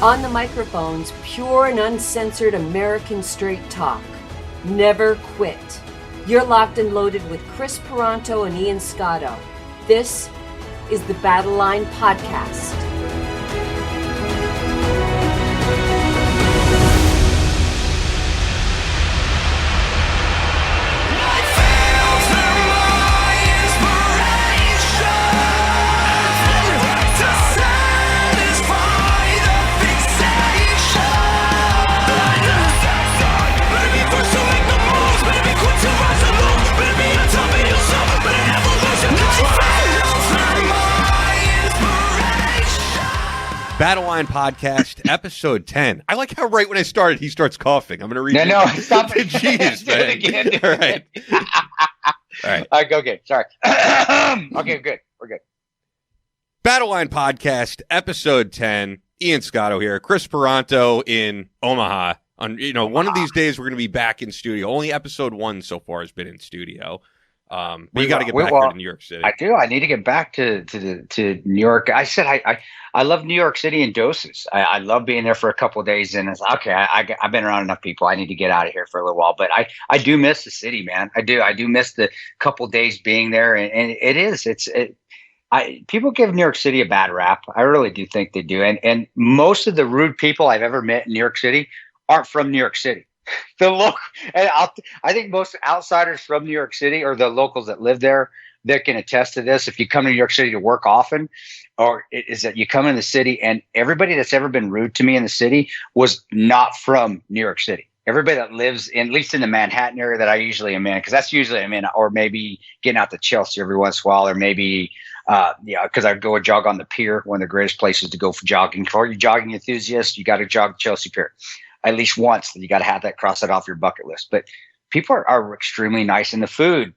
On the microphones, pure and uncensored American straight talk. Never quit. You're locked and loaded with Chris Peranto and Ian Scotto. This is the Battleline Podcast. Battleline Podcast, episode 10. I like how right when I started, he starts coughing. I'm going to read No, stop it. Jeez, man. Again. All right. All right. Okay, sorry. Okay, good. We're good. Battleline Podcast, episode 10. Ian Scotto here. Chris Peranto in Omaha. One of these days we're going to be back in studio. Only episode 1 so far has been in studio. But you got to get back here to New York City. I do. I need to get back to New York. I said I love New York City in doses. I love being there for a couple of days, and it's okay. I've been around enough people. I need to get out of here for a little while. But I do miss the city, man. I do miss the couple of days being there, and it is. People give New York City a bad rap. I really do think they do, and most of the rude people I've ever met in New York City aren't from New York City. I think most outsiders from New York City or the locals that live there, they can attest to this. If you come to New York City to work often, or is that you come in the city, and everybody that's ever been rude to me in the city was not from New York City. Everybody that lives at least in the Manhattan area that I usually am in, because that's usually I'm in, or maybe getting out to Chelsea every once in a while, or maybe because I go a jog on the pier, one of the greatest places to go for jogging. For you jogging enthusiasts, you got to jog the Chelsea Pier at least once. You got to have that, cross that off your bucket list. But people are extremely nice in the food.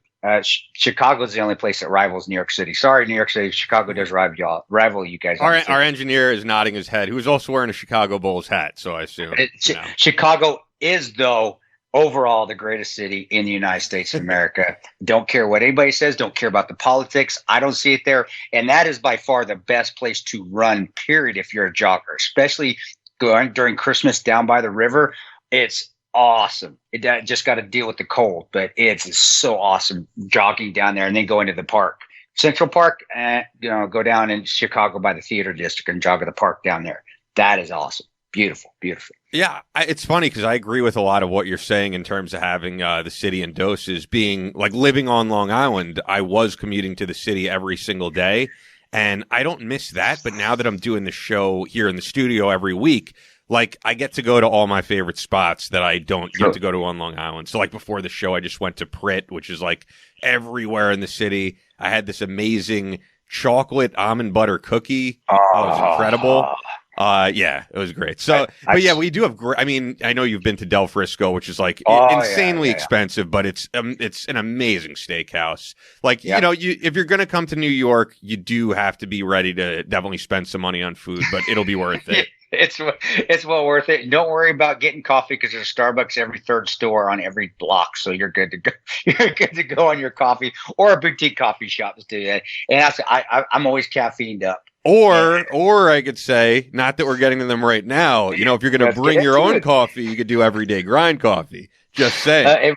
Chicago is the only place that rivals New York City. Sorry, New York City. Chicago does rival you guys. Our engineer is nodding his head, who's also wearing a Chicago Bulls hat, so I assume. Chicago is, though, overall the greatest city in the United States of America. Don't care what anybody says. Don't care about the politics. I don't see it there. And that is by far the best place to run, period, if you're a jogger, especially going during Christmas down by the river. It's awesome. It just got to deal with the cold, but it's so awesome jogging down there and then go into the park. Central Park, go down in Chicago by the theater district and jog at the park down there. That is awesome. Beautiful, beautiful. Yeah, it's funny because I agree with a lot of what you're saying in terms of having the city in doses. Being like living on Long Island, I was commuting to the city every single day. And I don't miss that, but now that I'm doing the show here in the studio every week, like I get to go to all my favorite spots that I don't get to go to on Long Island. So like before the show, I just went to Patriot, which is like everywhere in the city. I had this amazing chocolate almond butter cookie. That was incredible. Yeah, it was great. So, but yeah, we do have great. I mean, I know you've been to Del Frisco, which is like insanely expensive, but it's an amazing steakhouse. Like, if you're going to come to New York, you do have to be ready to definitely spend some money on food, but it'll be worth it. It's well worth it. Don't worry about getting coffee because there's a Starbucks every third store on every block, so you're good to go. You're good to go on your coffee, or a boutique coffee shop to do that. And I'm always caffeined up. Or I could say, not that we're getting to them right now. If you're going to bring your own coffee, you could do everyday grind coffee. Just saying.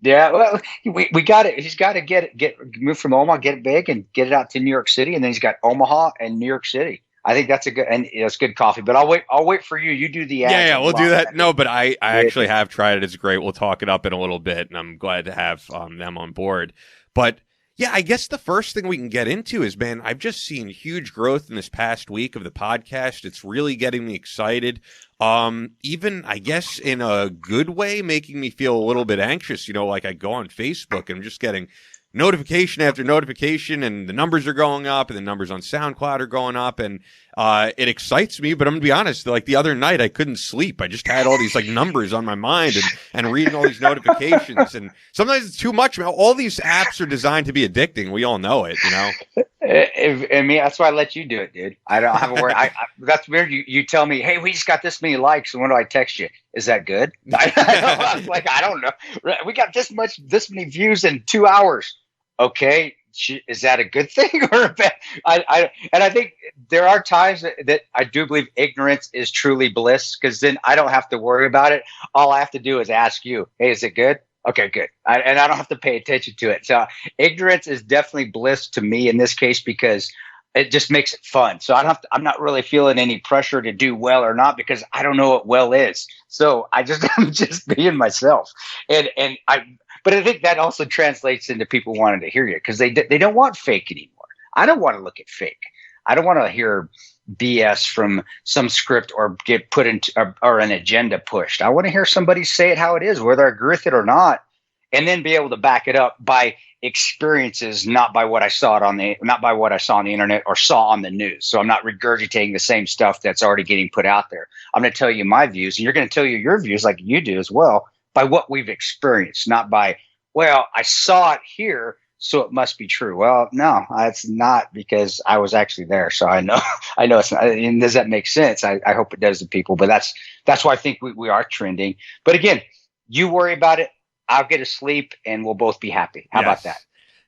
Well, we got it. He's got to get move from Omaha, get it big, and get it out to New York City, and then he's got Omaha and New York City. I think that's it's good coffee. But I'll wait for you. You do the ads. Yeah, we'll do that. No, but I actually have tried it. It's great. We'll talk it up in a little bit, and I'm glad to have them on board. But yeah, I guess the first thing we can get into is, man, I've just seen huge growth in this past week of the podcast. It's really getting me excited. Even, I guess, in a good way, making me feel a little bit anxious. Like I go on Facebook and I'm just getting notification after notification, and the numbers are going up, and the numbers on SoundCloud are going up, and it excites me. But I'm gonna be honest, like the other night I couldn't sleep. I just had all these like numbers on my mind and reading all these notifications, and sometimes it's too much. All these apps are designed to be addicting. We all know it, I mean, that's why I let you do it, dude. I don't have a word. That's weird. You tell me, hey, we just got this many likes, and when do I text you? Is that good? I was like, I don't know. We got this many views in 2 hours. Okay, is that a good thing or a bad? I think there are times that I do believe ignorance is truly bliss, because then I don't have to worry about it. All I have to do is ask you, hey, is it good? Okay, good. And I don't have to pay attention to it. So ignorance is definitely bliss to me in this case, because it just makes it fun. So I'm not really feeling any pressure to do well or not, because I don't know what well is. So I'm just being myself. But I think that also translates into people wanting to hear you, because they don't want fake anymore. I don't want to look at fake. I don't want to hear BS from some script or get put into or an agenda pushed. I want to hear somebody say it how it is, whether I agree with it or not, and then be able to back it up by experiences, not by what I saw on the internet or saw on the news. So I'm not regurgitating the same stuff that's already getting put out there. I'm going to tell you my views, and you're going to tell you your views like you do as well, by what we've experienced, not by, well, I saw it here, so it must be true. Well, no, it's not, because I was actually there. So I know it's not. And does that make sense? I hope it does to people, but that's why I think we are trending. But again, you worry about it, I'll get to sleep, and we'll both be happy. How about that?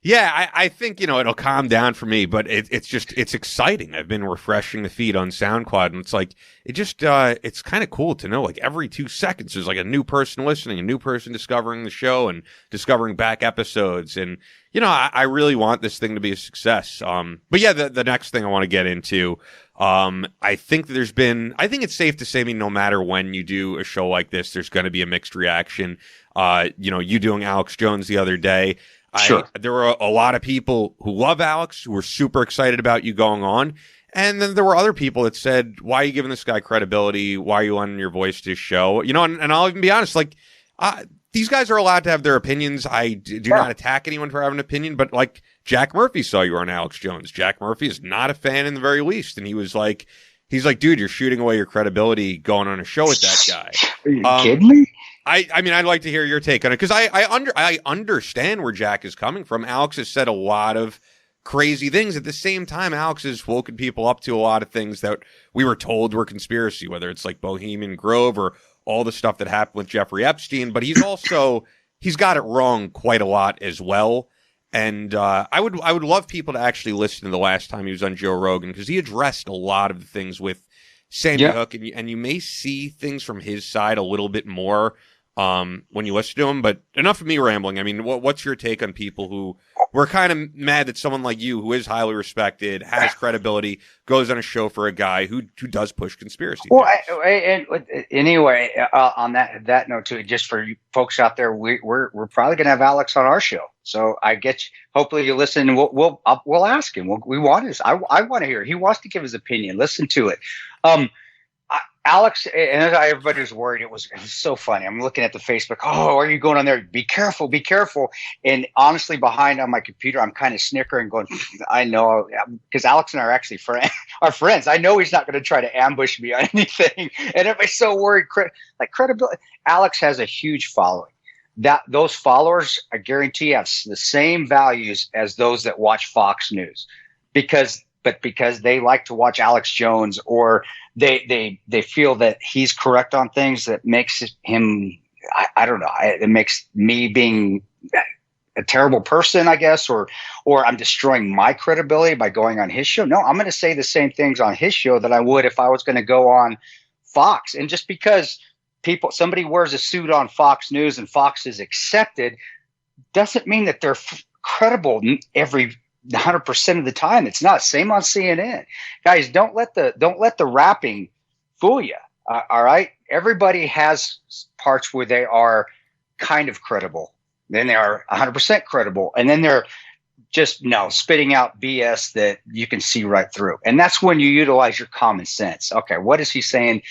Yeah, I think, it'll calm down for me, but it's exciting. I've been refreshing the feed on SoundCloud, and it's like, it's kind of cool to know, like, every 2 seconds there's like a new person listening, a new person discovering the show and discovering back episodes. And, I really want this thing to be a success. But yeah, the next thing I want to get into, I think it's safe to say, no matter when you do a show like this, there's going to be a mixed reaction. You doing Alex Jones the other day. Sure. There were a lot of people who love Alex, who were super excited about you going on. And then there were other people that said, why are you giving this guy credibility? Why are you lending your voice to his show? And I'll even be honest, like, these guys are allowed to have their opinions. I do not attack anyone for having an opinion, but like Jack Murphy saw you on Alex Jones. Jack Murphy is not a fan in the very least. And he's like, dude, you're shooting away your credibility going on a show with that guy. Are you kidding me? I mean, I'd like to hear your take on it, because I understand where Jack is coming from. Alex has said a lot of crazy things. At the same time, Alex has woken people up to a lot of things that we were told were conspiracy, whether it's like Bohemian Grove or all the stuff that happened with Jeffrey Epstein. But he's got it wrong quite a lot as well. And I would love people to actually listen to the last time he was on Joe Rogan, because he addressed a lot of the things with Sandy Hook, and you may see things from his side a little bit more when you listen to him. But enough of me rambling. I mean, what's your take on people who were kind of mad that someone like you, who is highly respected, has credibility, goes on a show for a guy who does push conspiracy? Well, anyway, on that note too, just for you folks out there, we're probably going to have Alex on our show. So I get you. Hopefully you listen, and we'll ask him. We want his. I want to hear. He wants to give his opinion. Listen to it. Alex, and everybody was worried. It was so funny. I'm looking at the Facebook. Oh, are you going on there? Be careful, be careful. And honestly, behind on my computer, I'm kind of snickering, going, I know, because Alex and I are actually are friends. I know he's not going to try to ambush me on anything. And everybody's so worried. Credibility. Alex has a huge following. Those followers, I guarantee, have the same values as those that watch Fox News, because they like to watch Alex Jones, or they feel that he's correct on things that makes him, I don't know, it makes me being a terrible person, I guess, or I'm destroying my credibility by going on his show. No, I'm going to say the same things on his show that I would if I was going to go on Fox. And just because somebody wears a suit on Fox News and Fox is accepted, doesn't mean that they're credible every 100% of the time. It's not. Same on CNN. Guys, don't let the rapping fool you. All right. Everybody has parts where they are kind of credible. Then they are 100% credible. And then they're just spitting out BS that you can see right through. And that's when you utilize your common sense. Okay. What is he saying?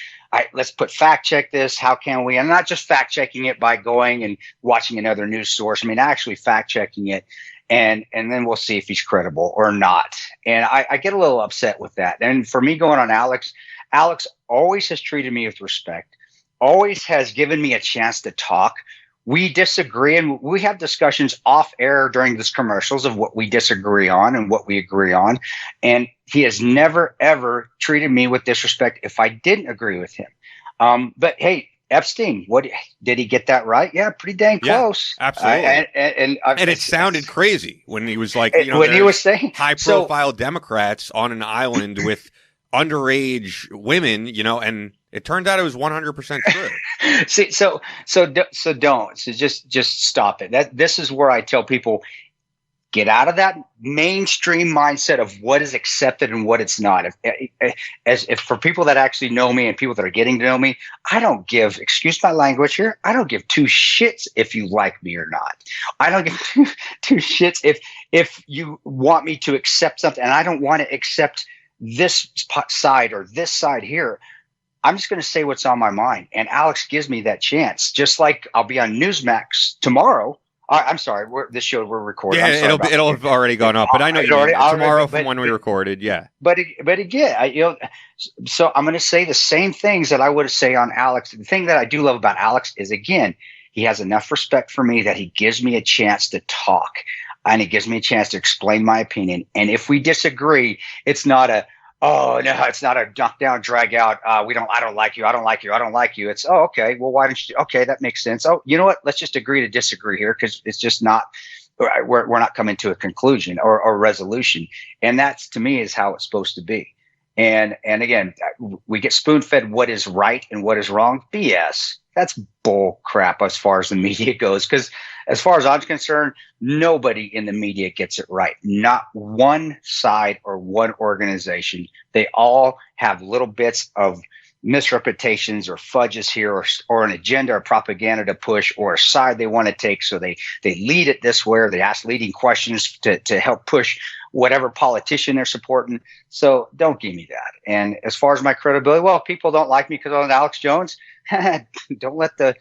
Let's fact check this. How can we? And not just fact checking it by going and watching another news source. I mean, actually fact checking it. And then we'll see if he's credible or not. And I get a little upset with that. And for me, going on Alex always has treated me with respect, always has given me a chance to talk. We disagree, and we have discussions off air during these commercials of what we disagree on and what we agree on. And he has never, ever treated me with disrespect if I didn't agree with him. But hey, Epstein, what did he get that right? Yeah, pretty dang close. Yeah, absolutely. And it sounded crazy when he was like, when he was saying high-profile Democrats on an island with underage women, and it turned out it was 100% true. See, so don't. So just stop it. This is where I tell people, get out of that mainstream mindset of what is accepted and what it's not. If for people that actually know me and people that are getting to know me, I don't give, excuse my language here, I don't give two shits if you like me or not. I don't give two shits if you want me to accept something, and I don't want to accept this side or this side here. I'm just going to say what's on my mind. And Alex gives me that chance. Just like I'll be on Newsmax tomorrow. I'm sorry, we're recording. Yeah, it'll have already gone up, but I know you mean tomorrow from when we recorded. Yeah, but again, so I'm going to say the same things that I would say on Alex. The thing that I do love about Alex is, again, he has enough respect for me that he gives me a chance to talk, and he gives me a chance to explain my opinion. And if we disagree, it's not a, oh no, it's not a knock down, drag out. I don't like you. I don't like you. I don't like you. It's, oh, okay. Well, why don't you? Okay, that makes sense. Oh, you know what? Let's just agree to disagree here, because it's just not. We're not coming to a conclusion or resolution. And that's, to me, is how it's supposed to be. And again, we get spoon fed what is right and what is wrong. BS. That's bull crap as far as the media goes. Because as far as I'm concerned, nobody in the media gets it right. Not one side or one organization. They all have little bits of misrepresentations or fudges here, or an agenda or propaganda to push, or a side they want to take. So they lead it this way, or they ask leading questions to help push whatever politician they're supporting. So don't give me that. And as far as my credibility, well, people don't like me because I'm Alex Jones. Don't let the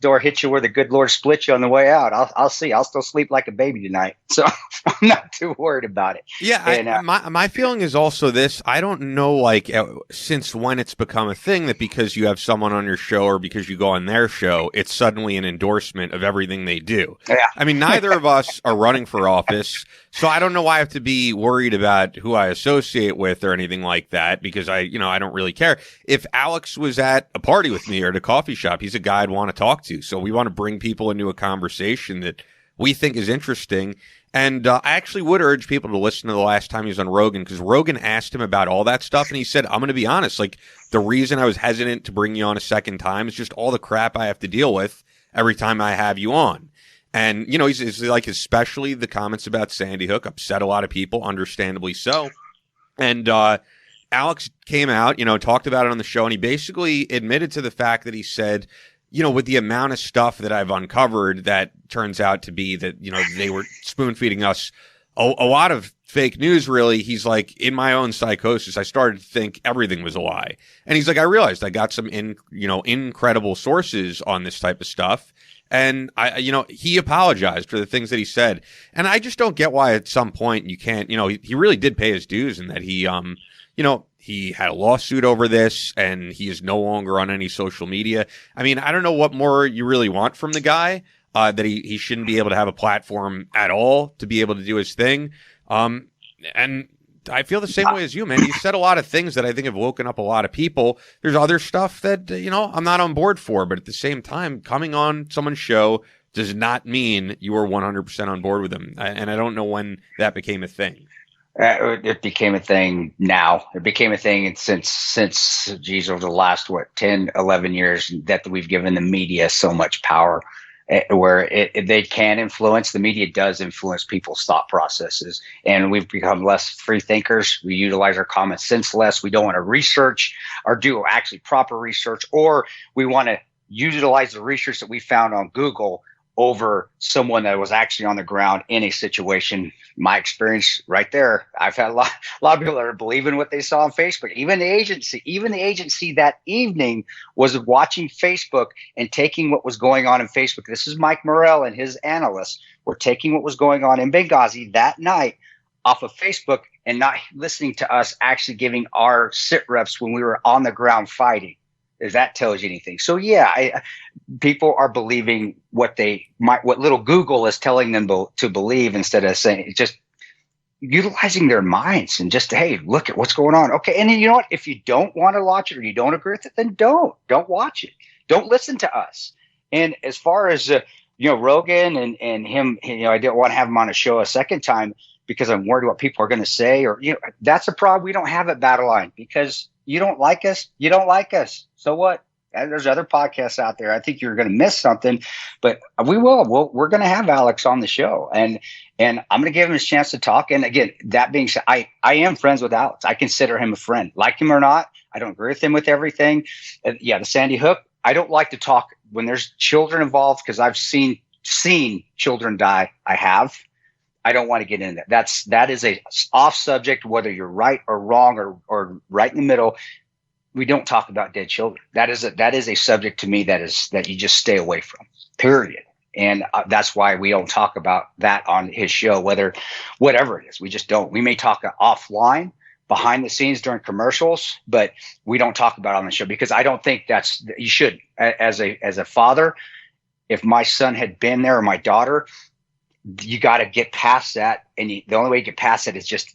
door hit you where the good Lord split you on the way out. I'll see. I'll still sleep like a baby tonight. So I'm not too worried about it. Yeah. My feeling is also this. I don't know, since when it's become a thing that because you have someone on your show or because you go on their show, it's suddenly an endorsement of everything they do. Yeah. I mean, neither of us are running for office. So I don't know why I have to be worried about who I associate with or anything like that, because I don't really care. If Alex was at a party with me or at a coffee shop, he's a guy I'd want to talk to. So we want to bring people into a conversation that we think is interesting. And I actually would urge people to listen to the last time he was on Rogan, because Rogan asked him about all that stuff. And he said, I'm going to be honest, the reason I was hesitant to bring you on a second time is just all the crap I have to deal with every time I have you on. And, he's especially the comments about Sandy Hook upset a lot of people, understandably so. And Alex came out, talked about it on the show, and he basically admitted to the fact that he said, with the amount of stuff that I've uncovered, that turns out to be that, they were spoon feeding us a lot of fake news, really. He's like, in my own psychosis, I started to think everything was a lie. And he's like, I realized I got some incredible sources on this type of stuff. And he apologized for the things that he said. And I just don't get why at some point you can't, he really did pay his dues, and that he, he had a lawsuit over this, and he is no longer on any social media. I mean, I don't know what more you really want from the guy, that he shouldn't be able to have a platform at all to be able to do his thing. And I feel the same way as you, man. He said a lot of things that I think have woken up a lot of people. There's other stuff that, I'm not on board for, but at the same time, coming on someone's show does not mean you are 100% on board with them. And I don't know when that became a thing. It became a thing now. It became a thing since over the last, 10, 11 years that we've given the media so much power, where they can influence. The media does influence people's thought processes, and we've become less free thinkers. We utilize our common sense less. We don't want to research or do actually proper research, or we want to utilize the research that we found on Google over someone that was actually on the ground in a situation. My experience right there, I've had a lot of people that are believing what they saw on Facebook. Even the agency that evening was watching Facebook and taking what was going on in Facebook. This is Mike Morrell and his analysts were taking what was going on in Benghazi that night off of Facebook and not listening to us actually giving our sit reps when we were on the ground fighting. If that tells you anything. So yeah, people are believing what little Google is telling them to believe, instead of saying, just utilizing their minds and just, hey, look at what's going on. Okay. And then you know what? If you don't want to watch it or you don't agree with it, then don't watch it. Don't listen to us. And as far as, Rogan and him, I didn't want to have him on a show a second time, because I'm worried what people are going to say, or, that's a problem we don't have at Battleline, because you don't like us. You don't like us. So what? And there's other podcasts out there. I think you're going to miss something, but we're going to have Alex on the show, and I'm going to give him his chance to talk. And again, that being said, I am friends with Alex. I consider him a friend, like him or not. I don't agree with him with everything. The Sandy Hook. I don't like to talk when there's children involved, because I've seen children die. I don't want to get into that. That is a off subject, whether you're right or wrong or right in the middle. We don't talk about dead children. That is a subject to me that you just stay away from, period. And that's why we don't talk about that on his show, whatever it is. We just don't. We may talk offline, behind the scenes during commercials, but we don't talk about it on the show, because I don't think you should. As a father, if my son had been there, or my daughter, you got to get past that. And the only way you get past it is just,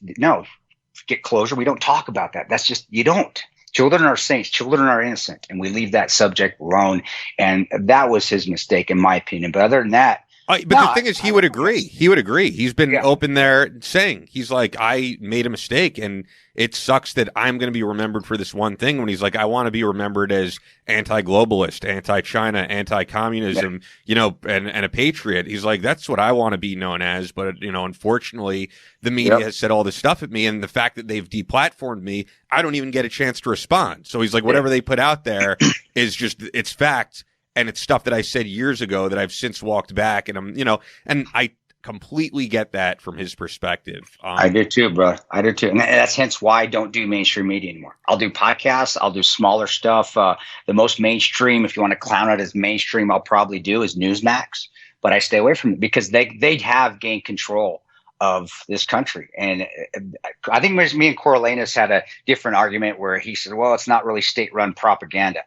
get closure. We don't talk about that. That's just, you don't. Children are saints. Children are innocent. And we leave that subject alone. And that was his mistake, in my opinion. But other than that, the thing is, he would agree. He would agree. He's been open there saying, he's like, I made a mistake, and it sucks that I'm going to be remembered for this one thing. When he's like, I want to be remembered as anti-globalist, anti-China, anti-communism, and a patriot. He's like, that's what I want to be known as. But, unfortunately, the media has said all this stuff at me, and the fact that they've deplatformed me, I don't even get a chance to respond. So he's like, whatever they put out there is just, it's fact. And it's stuff that I said years ago that I've since walked back, and and I completely get that from his perspective. I do too, bro. I do too. And that's hence why I don't do mainstream media anymore. I'll do podcasts. I'll do smaller stuff. The most mainstream, if you want to clown it as mainstream, I'll probably do is Newsmax, but I stay away from it, because they have gained control of this country. And I think me and Coriolanus had a different argument where he said, well, it's not really state-run propaganda.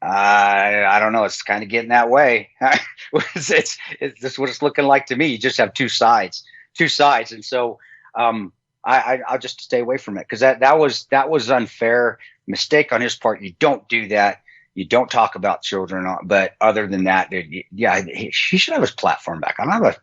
I don't know. It's kind of getting that way. It's just what it's looking like to me. You just have two sides. And so I'll just stay away from it, because that was unfair mistake on his part. You don't do that. You don't talk about children. But other than that, he should have his platform back.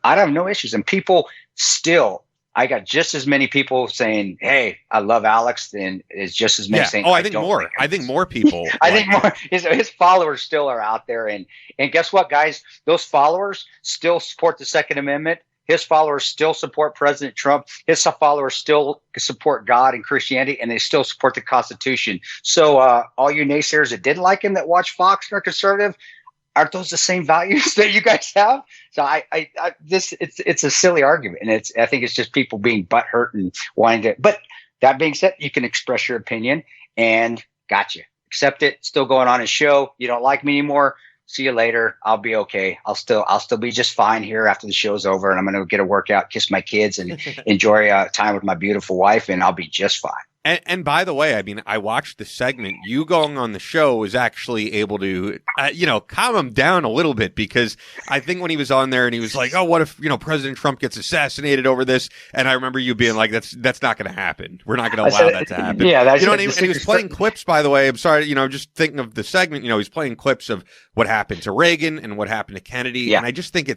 I have no issues. And people still, I got just as many people saying, "Hey, I love Alex," than is just as many saying, "Oh, I think more." Like, I think more people. I think more. His followers still are out there, and guess what, guys? Those followers still support the Second Amendment. His followers still support President Trump. His followers still support God and Christianity, and they still support the Constitution. So, all you naysayers that didn't like him, that watch Fox and are conservative, aren't those the same values that you guys have? So it's a silly argument, and I think it's just people being butthurt and wanting to. But that being said, you can express your opinion, and gotcha. Accept it. Still going on his show. You don't like me anymore. See you later. I'll be okay. I'll still be just fine here after the show's over, and I'm going to get a workout, kiss my kids, and enjoy time with my beautiful wife, and I'll be just fine. And by the way, I mean, I watched the segment. You going on the show was actually able to, calm him down a little bit, because I think when he was on there and he was like, "Oh, what if President Trump gets assassinated over this?" And I remember you being like, "That's not going to happen. We're not going to allow that to happen." Yeah, that's and he was playing clips. By the way, I'm sorry, just thinking of the segment. He's playing clips of what happened to Reagan and what happened to Kennedy. Yeah. And I just think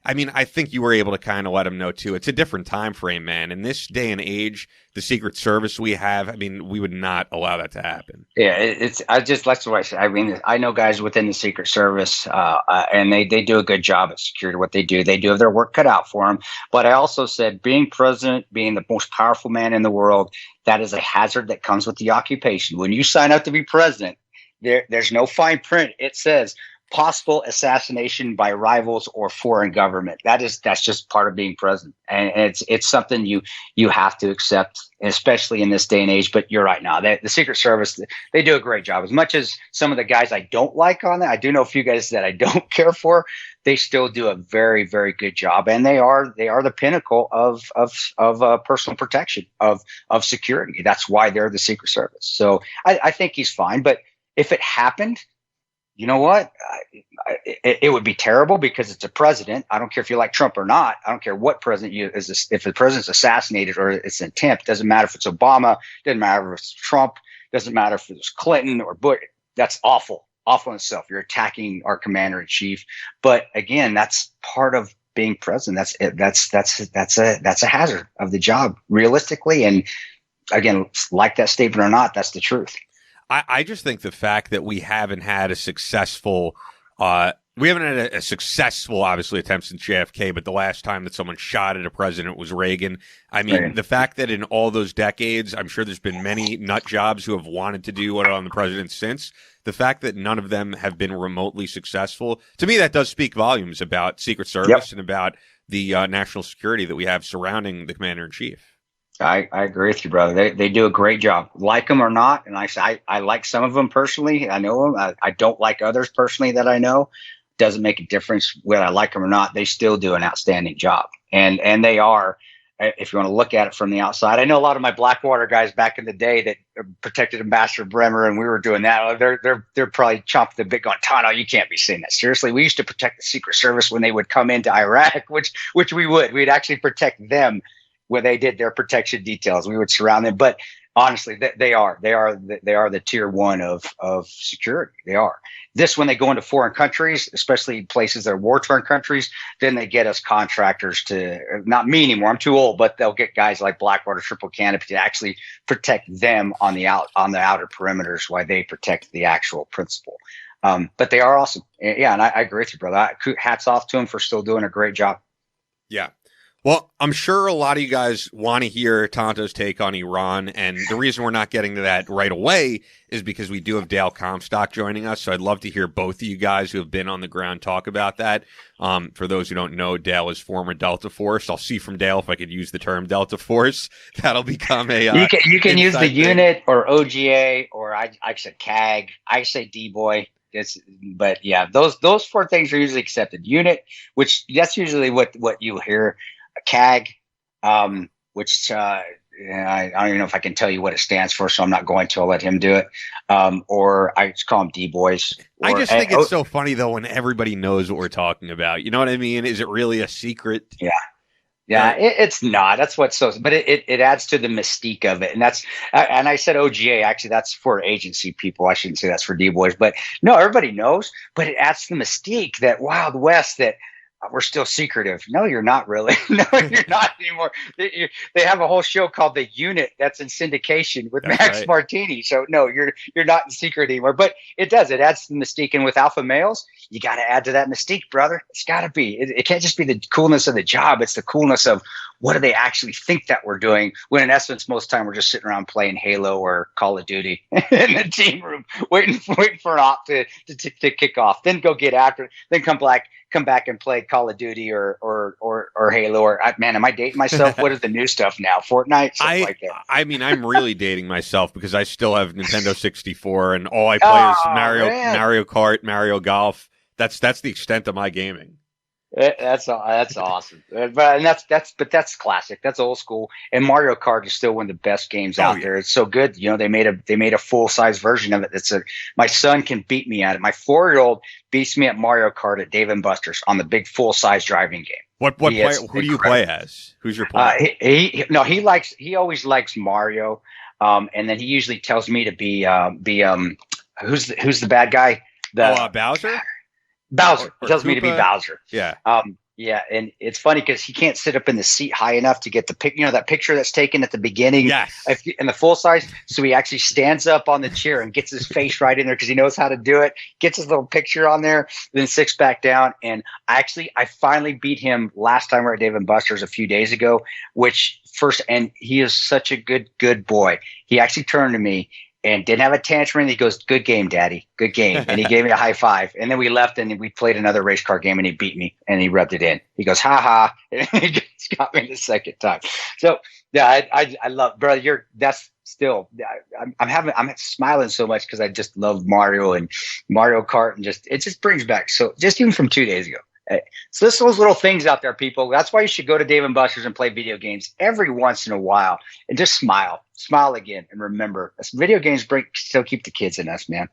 I think you were able to kind of let him know too. It's a different time frame, man. In this day and age, the Secret Service we have, we would not allow that to happen. Yeah, that's what I say. I know guys within the Secret Service, and they do a good job at security. What they do have their work cut out for them. But I also said, being president, being the most powerful man in the world, that is a hazard that comes with the occupation. When you sign up to be president, there's no fine print. It says possible assassination by rivals or foreign government. That's just part of being president, and it's something you have to accept, especially in this day and age. But you're right. Now the Secret Service, they do a great job. As much as some of the guys I don't like on that, I do know a few guys that I don't care for. They still do a very, very good job, and they are the pinnacle of personal protection, of security. That's why they're the Secret Service. So I think he's fine. But if it happened, you know what? It would be terrible, because it's a president. I don't care if you like Trump or not. I don't care what president if the president's assassinated or it's an attempt. Doesn't matter if it's Obama. Doesn't matter if it's Trump. Doesn't matter if it's Clinton or Bush. That's awful in itself. You're attacking our commander in chief. But again, that's part of being president. That's a hazard of the job, realistically. And again, like that statement or not, that's the truth. I just think the fact that we haven't had a successful obviously attempt since JFK, but the last time that someone shot at a president was Reagan. I mean, Right. The fact that in all those decades, I'm sure there's been many nut jobs who have wanted to do what on the president since. The fact that none of them have been remotely successful, to me, that does speak volumes about Secret Service and about the national security that we have surrounding the commander in chief. I agree with you, brother. They do a great job, like them or not. And I like some of them personally. I know them. I don't like others personally that I know. Doesn't make a difference whether I like them or not. They still do an outstanding job. And they are, if you want to look at it from the outside. I know a lot of my Blackwater guys back in the day that protected Ambassador Bremer, and we were doing that. They're probably chomping the bit going, Tano, you can't be saying that seriously. We used to protect the Secret Service when they would come into Iraq, which we would. We'd actually protect them when they did their protection details. We would surround them. But honestly, they are the tier one of security. They are. This, when they go into foreign countries, especially places that are war-torn countries, then they get us contractors to, not me anymore, I'm too old, but they'll get guys like Blackwater Triple Canopy to actually protect them on the outer perimeters while they protect the actual principal. But they are awesome. Yeah, and I agree with you, brother. Hats off to them for still doing a great job. Yeah. Well, I'm sure a lot of you guys want to hear Tonto's take on Iran, and the reason we're not getting to that right away is because we do have Dale Comstock joining us, so I'd love to hear both of you guys who have been on the ground talk about that. For those who don't know, Dale is former Delta Force. I'll see from Dale if I could use the term Delta Force. That'll become a you can use the thing. unit or OGA, or I said CAG. I say D-boy. But yeah, those four things are usually accepted. Unit, which that's usually what you hear. A CAG, which I don't even know if I can tell you what it stands for, so I'm not going to. I'll let him do it. Or I just call them D-boys. I just think it's so funny, though, when everybody knows what we're talking about. You know what I mean? Is it really a secret? Yeah. Yeah, it's not. That's what's so, but it adds to the mystique of it. And and I said OGA, actually, that's for agency people. I shouldn't say that's for D-boys, but no, everybody knows, but it adds to the mystique that Wild West, that we're still secretive. No, you're not really. No, you're not anymore. They have a whole show called The Unit that's in syndication with That's Max right. Martini. So no, you're not in secret anymore. But it adds to the mystique. And with alpha males, you got to add to that mystique, brother. It's got to be. It can't just be the coolness of the job. It's the coolness of what do they actually think that we're doing, when in essence, most of the time we're just sitting around playing Halo or Call of Duty in the team room, waiting for an op to kick off. Then go get after it. Then come back and play Call of Duty or Halo. Or man, am I dating myself? What is the new stuff now? Fortnite, something like that. I mean, I'm really dating myself because I still have Nintendo 64, and all I play is Mario Kart, Mario Golf. That's the extent of my gaming. That's awesome. But that's classic. That's old school. And Mario Kart is still one of the best games out there. It's so good. You know, they made a full size version of it. My son can beat me at it. My 4-year-old beats me at Mario Kart at Dave and Buster's on the big full size driving game. What player, who do you play as? Who's your player? He always likes Mario. And then he usually tells me to be who's the bad guy? Bowser? Bowser. Or He tells me to be Koopa? Bowser. Yeah. Yeah, and it's funny because he can't sit up in the seat high enough to get the that picture that's taken at the beginning. Yes. In the full size. So he actually stands up on the chair and gets his face right in there because he knows how to do it. Gets his little picture on there, then sits back down. And I finally beat him last time we were at Dave and Buster's a few days ago. And he is such a good boy. He actually turned to me and didn't have a tantrum. And he goes, "Good game, Daddy. Good game." And he gave me a high five. And then we left and we played another race car game and he beat me and he rubbed it in. He goes, "Ha ha." And he just got me the second time. So yeah, I love, brother. I'm smiling so much because I just love Mario and Mario Kart, and it just brings back. So just even from 2 days ago. So this those little things out there, people. That's why you should go to Dave and Buster's and play video games every once in a while and just smile again, and remember, video games still keep the kids in us, man.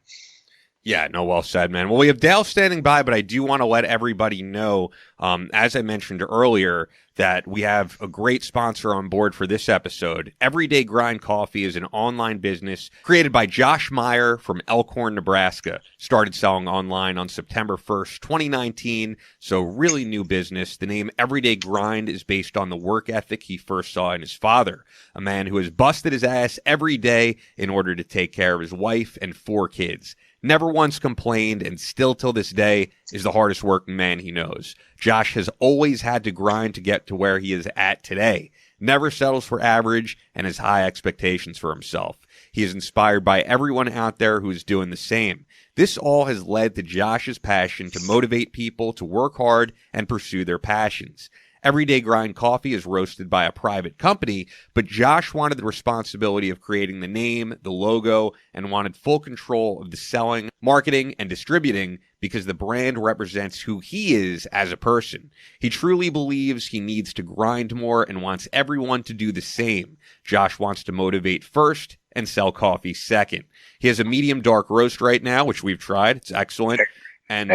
Yeah, no, well said, man. Well, we have Dale standing by, but I do want to let everybody know, as I mentioned earlier, that we have a great sponsor on board for this episode. Everyday Grind Coffee is an online business created by Josh Meyer from Elkhorn, Nebraska. Started selling online on September 1st, 2019, so really new business. The name Everyday Grind is based on the work ethic he first saw in his father, a man who has busted his ass every day in order to take care of his wife and 4 kids. Never once complained, and still till this day is the hardest working man he knows. Josh has always had to grind to get to where he is at today. Never settles for average and has high expectations for himself. He is inspired by everyone out there who is doing the same. This all has led to Josh's passion to motivate people to work hard and pursue their passions. Everyday Grind Coffee is roasted by a private company, but Josh wanted the responsibility of creating the name, the logo, and wanted full control of the selling, marketing, and distributing because the brand represents who he is as a person. He truly believes he needs to grind more and wants everyone to do the same. Josh wants to motivate first and sell coffee second. He has a medium dark roast right now, which we've tried. It's excellent. And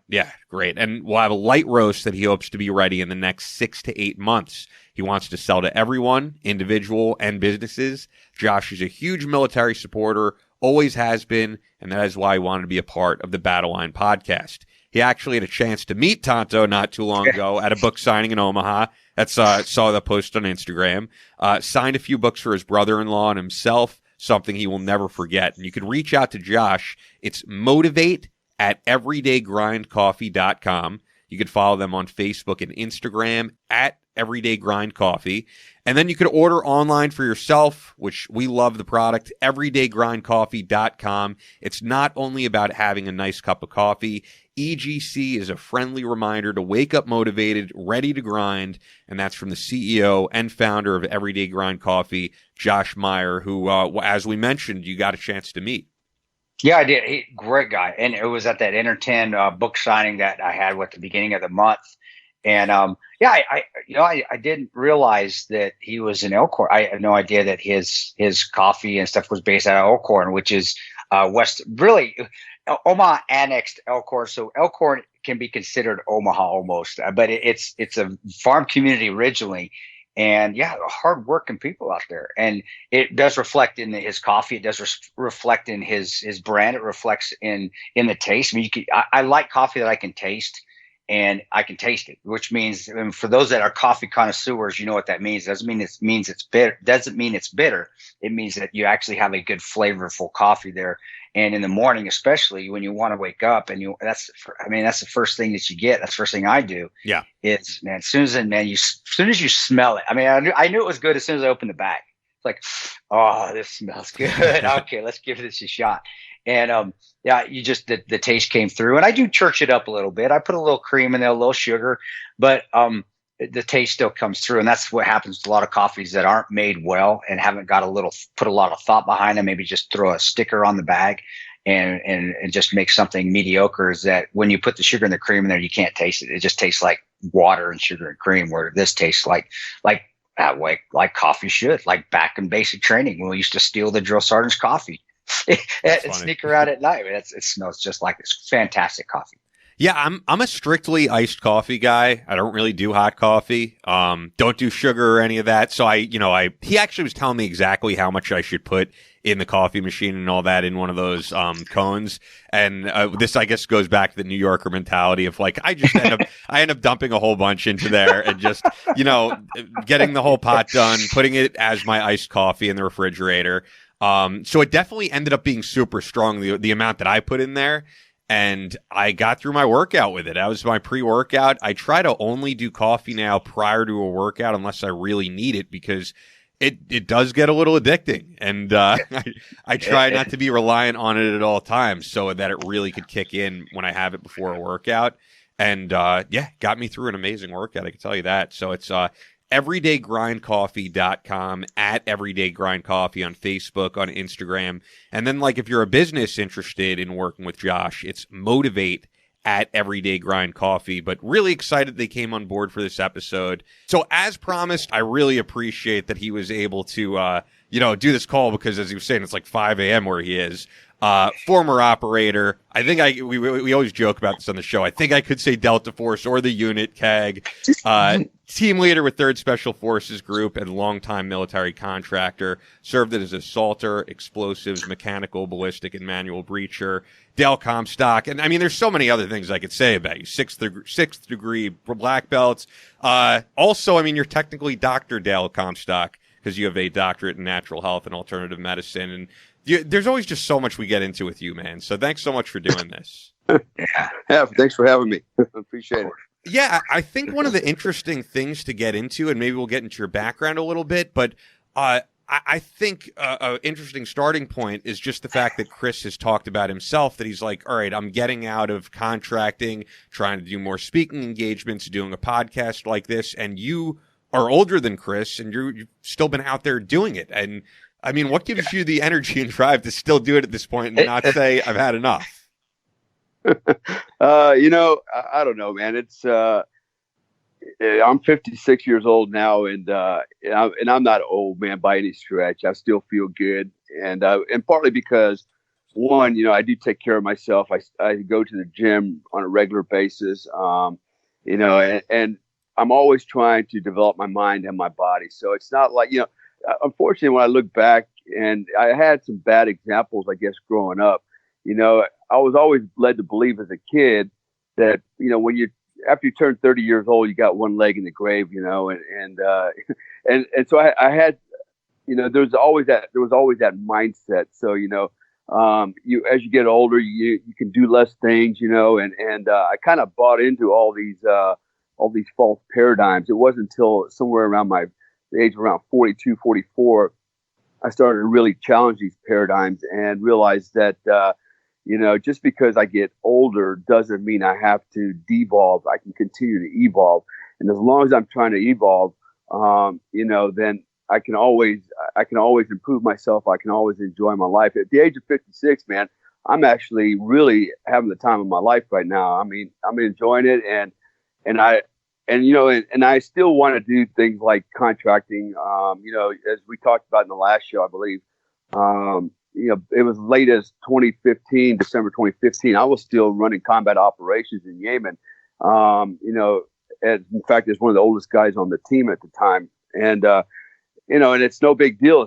yeah, great. And we'll have a light roast that he hopes to be ready in the next 6 to 8 months. He wants to sell to everyone, individual and businesses. Josh is a huge military supporter, always has been, and that is why he wanted to be a part of the Battleline Podcast. He actually had a chance to meet Tonto not too long ago at a book signing in Omaha. Saw the post on Instagram. Signed a few books for his brother-in-law and himself, something he will never forget. And you can reach out to Josh. It's motivate@everydaygrindcoffee.com. You could follow them on Facebook and Instagram at Everyday Grind Coffee. And then you could order online for yourself, which we love the product, everydaygrindcoffee.com. It's not only about having a nice cup of coffee. EGC is a friendly reminder to wake up motivated, ready to grind. And that's from the CEO and founder of Everyday Grind Coffee, Josh Meyer, who, as we mentioned, you got a chance to meet. Yeah, I did. Great guy. And it was at that Enter 10 book signing that I had at the beginning of the month. And I didn't realize that he was in Elkhorn. I had no idea that his coffee and stuff was based out of Elkhorn, which is Omaha annexed Elkhorn. So Elkhorn can be considered Omaha almost, but it's a farm community originally. And yeah, hard working people out there. And it does reflect in his coffee. It does reflect in his brand. It reflects in the taste. I mean, I like coffee that I can taste. And I can taste it, which means, and for those that are coffee connoisseurs, you know what that means. It doesn't mean it's bitter. Doesn't mean it's bitter. It means that you actually have a good, flavorful coffee there. And in the morning, especially when you want to wake up, and that's the first thing that you get. That's the first thing I do. Yeah, is man, as soon as you smell it. I mean, I knew it was good as soon as I opened the bag. It's like, oh, this smells good. Okay, let's give this a shot. And the taste came through, and I do church it up a little bit. I put a little cream in there, a little sugar, but the taste still comes through, and that's what happens to a lot of coffees that aren't made well and haven't got put a lot of thought behind them. Maybe just throw a sticker on the bag and just make something mediocre. Is that when you put the sugar and the cream in there, you can't taste it. It just tastes like water and sugar and cream. Where this tastes like coffee should, like back in basic training when we used to steal the drill sergeant's coffee. And sneak around at night. It smells just like this fantastic coffee. Yeah, I'm a strictly iced coffee guy. I don't really do hot coffee. Don't do sugar or any of that. So he actually was telling me exactly how much I should put in the coffee machine and all that in one of those cones. And this, I guess, goes back to the New Yorker mentality of like, I end up dumping a whole bunch into there and just, getting the whole pot done, putting it as my iced coffee in the refrigerator. So it definitely ended up being super strong, the amount that I put in there. And I got through my workout with it. That was my pre-workout. I try to only do coffee now prior to a workout unless I really need it because it does get a little addicting. And I try not to be reliant on it at all times so that it really could kick in when I have it before a workout. And got me through an amazing workout. I can tell you that. So it's everydaygrindcoffee.com, at everydaygrindcoffee on Facebook, on Instagram. And then if you're a business interested in working with Josh, it's motivate at everydaygrindcoffee. But really excited they came on board for this episode. So as promised, I really appreciate that he was able to do this call because, as he was saying, it's like 5 a.m. where he is. Former operator. I think we always joke about this on the show. I think I could say Delta Force or the unit CAG. Team leader with 3rd Special Forces Group and longtime military contractor. Served as assaulter, explosives, mechanical, ballistic, and manual breacher. Dale Comstock. And I mean, there's so many other things I could say about you. Sixth degree black belts. Also, I mean, you're technically Dr. Dale Comstock because you have a doctorate in natural health and alternative medicine. And there's always just so much we get into with you, man. So thanks so much for doing this. Yeah, thanks for having me. Appreciate it. Yeah, I think one of the interesting things to get into, and maybe we'll get into your background a little bit, but I think an interesting starting point is just the fact that Chris has talked about himself, that he's like, all right, I'm getting out of contracting, trying to do more speaking engagements, doing a podcast like this, and you are older than Chris, and you've still been out there doing it. And I mean, what gives you the energy and drive to still do it at this point and not say, I've had enough? I don't know, man. It's I'm 56 years old now, and I'm not old, man, by any stretch. I still feel good, and partly because, one, I do take care of myself. I go to the gym on a regular basis, and I'm always trying to develop my mind and my body. So it's not like, unfortunately, when I look back, and I had some bad examples, I guess, growing up, I was always led to believe as a kid that, when after you turn 30 years old, you got one leg in the grave, and so I had, there was always that mindset. So, as you get older, you can do less things, and I kind of bought into all these false paradigms. It wasn't until somewhere around the age of around 42, 44, I started to really challenge these paradigms and realize that, just because I get older doesn't mean I have to devolve. I can continue to evolve. And as long as I'm trying to evolve, then I can always improve myself. I can always enjoy my life. At the age of 56, man, I'm actually really having the time of my life right now. I mean, I'm enjoying it, and I still want to do things like contracting. As we talked about in the last show, I believe, it was late as December 2015. I was still running combat operations in Yemen. In fact, as one of the oldest guys on the team at the time, and it's no big deal.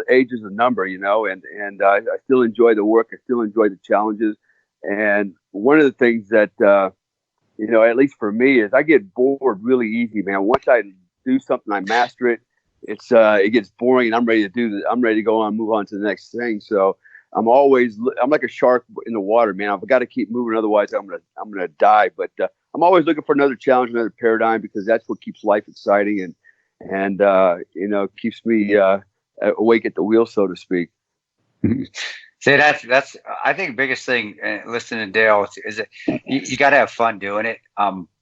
Age is a number, and I still enjoy the work. I still enjoy the challenges. And one of the things that, at least for me, is I get bored really easy, man. Once I do something, I master it. It gets boring, and I'm ready to go on, move on to the next thing. So I'm like a shark in the water, man. I've got to keep moving, otherwise I'm gonna die. But I'm always looking for another challenge, another paradigm, because that's what keeps life exciting and keeps me awake at the wheel, so to speak. See, that's I think the biggest thing listening to Dale is that you got to have fun doing it.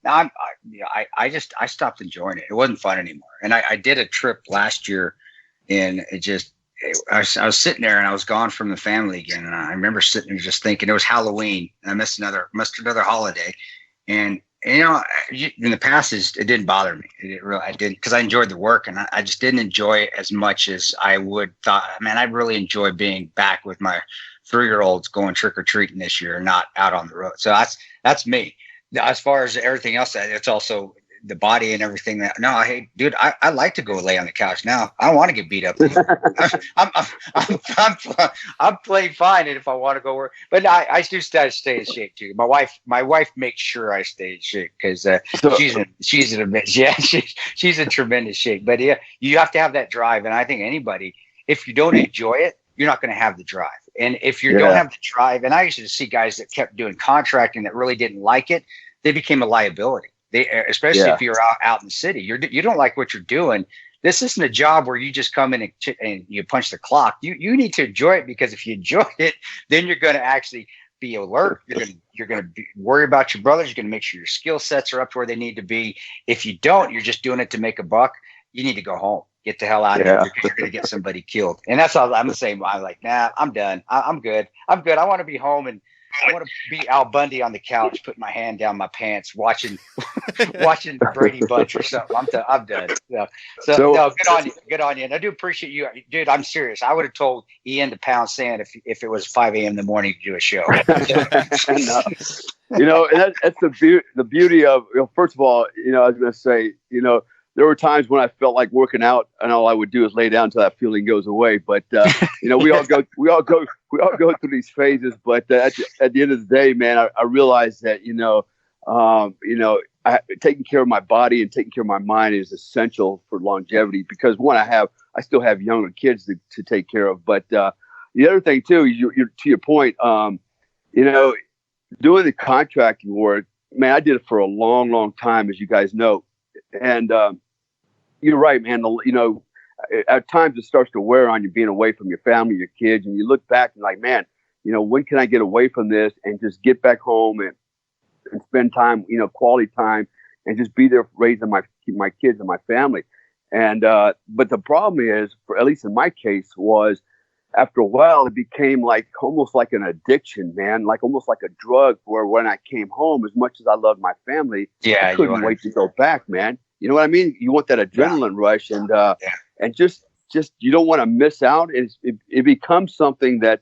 I stopped enjoying it. It wasn't fun anymore. And I did a trip last year, and I was sitting there, and I was gone from the family again. And I remember sitting there just thinking, it was Halloween, and I missed another holiday. And in the past, it didn't bother me. I didn't, because I enjoyed the work, and I just didn't enjoy it as much as I would thought. Man, I really enjoy being back with my 3-year-olds going trick or treating this year, not out on the road. So that's me. As far as everything else, it's also the body and everything. Hey, dude, I like to go lay on the couch now. I don't want to get beat up. I'm playing fine, and if I want to go work, but I do stay in shape too. My wife makes sure I stay in shape because she's in tremendous shape. But yeah, you have to have that drive, and I think anybody, if you don't enjoy it, you're not going to have the drive. And if you don't have the drive, and I used to see guys that kept doing contracting that really didn't like it, they became a liability. Especially if you're out in the city, you don't like what you're doing. This isn't a job where you just come in and you punch the clock. You need to enjoy it, because if you enjoy it, then you're going to actually be alert. You're going to worry about your brothers. You're going to make sure your skill sets are up to where they need to be. If you don't, you're just doing it to make a buck. You need to go home. Get the hell out of here, because you're going to get somebody killed. And that's all. I'm the same. I'm like, nah, I'm done. I'm good. I want to be home and to be Al Bundy on the couch, put my hand down my pants, watching Brady Bunch or something. I'm done. So no, good on you. And I do appreciate you, dude. I'm serious. I would have told Ian to pound sand if it was 5 a.m. in the morning to do a show. No. You know, and that's the beauty of, first of all, I was going to say, there were times when I felt like working out and all I would do is lay down until that feeling goes away. But, we all go through these phases. But at the end of the day, man, I realized that, taking care of my body and taking care of my mind is essential for longevity because one, I still have younger kids to take care of. But the other thing too, to your point, doing the contracting work, man, I did it for a long, long time, as you guys know. And you're right, man. At times it starts to wear on you being away from your family, your kids, and you look back and like, man, when can I get away from this and just get back home and spend time, quality time, and just be there raising my kids and my family. And but the problem is, for at least in my case, was after a while it became almost like an addiction, man, almost like a drug. Where when I came home, as much as I loved my family, I couldn't wait to go back, man. You know what I mean? You want that adrenaline rush, and just you don't want to miss out. It becomes something that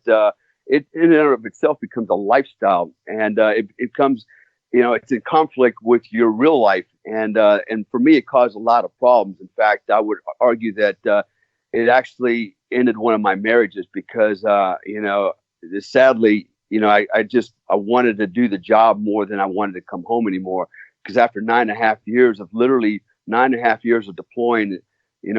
it in and of itself becomes a lifestyle, and it becomes, it's in conflict with your real life, and for me, it caused a lot of problems. In fact, I would argue that it actually ended one of my marriages because, sadly, I wanted to do the job more than I wanted to come home anymore. Because after 9.5 years of deploying,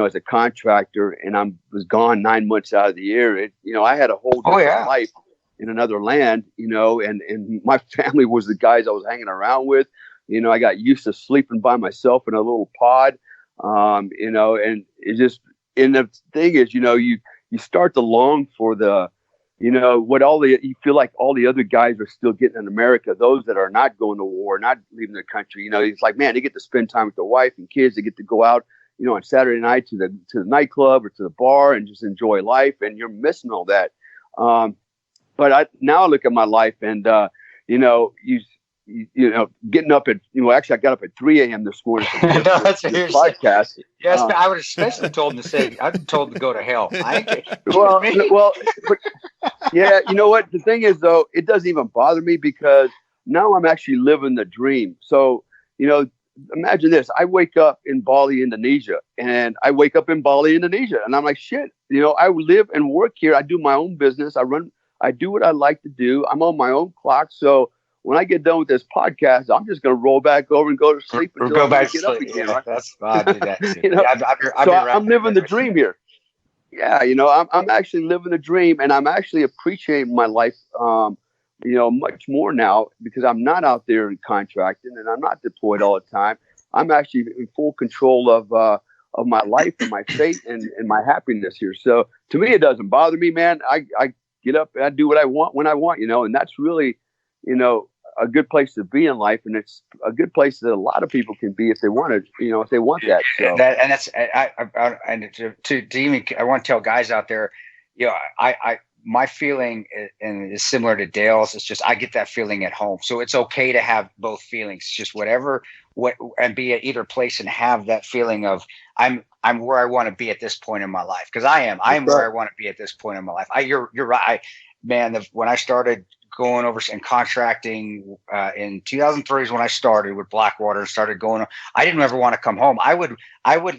as a contractor, and I was gone 9 months out of the year, I had a whole different life in another land, and my family was the guys I was hanging around with. I got used to sleeping by myself in a little pod, and it just, and the thing is, you start to long for the, you feel like all the other guys are still getting in America, those that are not going to war, not leaving their country. It's like, man, they get to spend time with their wife and kids. They get to go out, on Saturday night to the nightclub or to the bar and just enjoy life. And you're missing all that. But now I look at my life and, getting up at, actually I got up at 3 a.m. this morning for this podcast. Yes, but I would especially told him to say, I've told him to go to hell. But yeah, you know what? The thing is, though, it doesn't even bother me because now I'm actually living the dream. So, imagine this. I wake up in Bali, Indonesia, and I'm like, shit, I live and work here. I do my own business. I do what I like to do. I'm on my own clock. So when I get done with this podcast, I'm just going to roll back over and go to sleep until go back to get up again. Yeah, that's I do that too. I'm living the dream here. Yeah, I'm actually living the dream, and I'm actually appreciating my life, much more now because I'm not out there in contracting and I'm not deployed all the time. I'm actually in full control of my life and my fate and my happiness here. So to me, it doesn't bother me, man. I get up and I do what I want when I want, and that's really, a good place to be in life, and it's a good place that a lot of people can be if they want to, if they want that. So. I want to tell guys out there, my feeling is similar to Dale's. It's just I get that feeling at home, so it's okay to have both feelings. Just and be at either place and have that feeling of I'm where I want to be at this point in my life, because I am where I want to be at this point in my life. You're right, man. When I started going over and contracting in 2003 is when I started with Blackwater and started going. I didn't ever want to come home. I would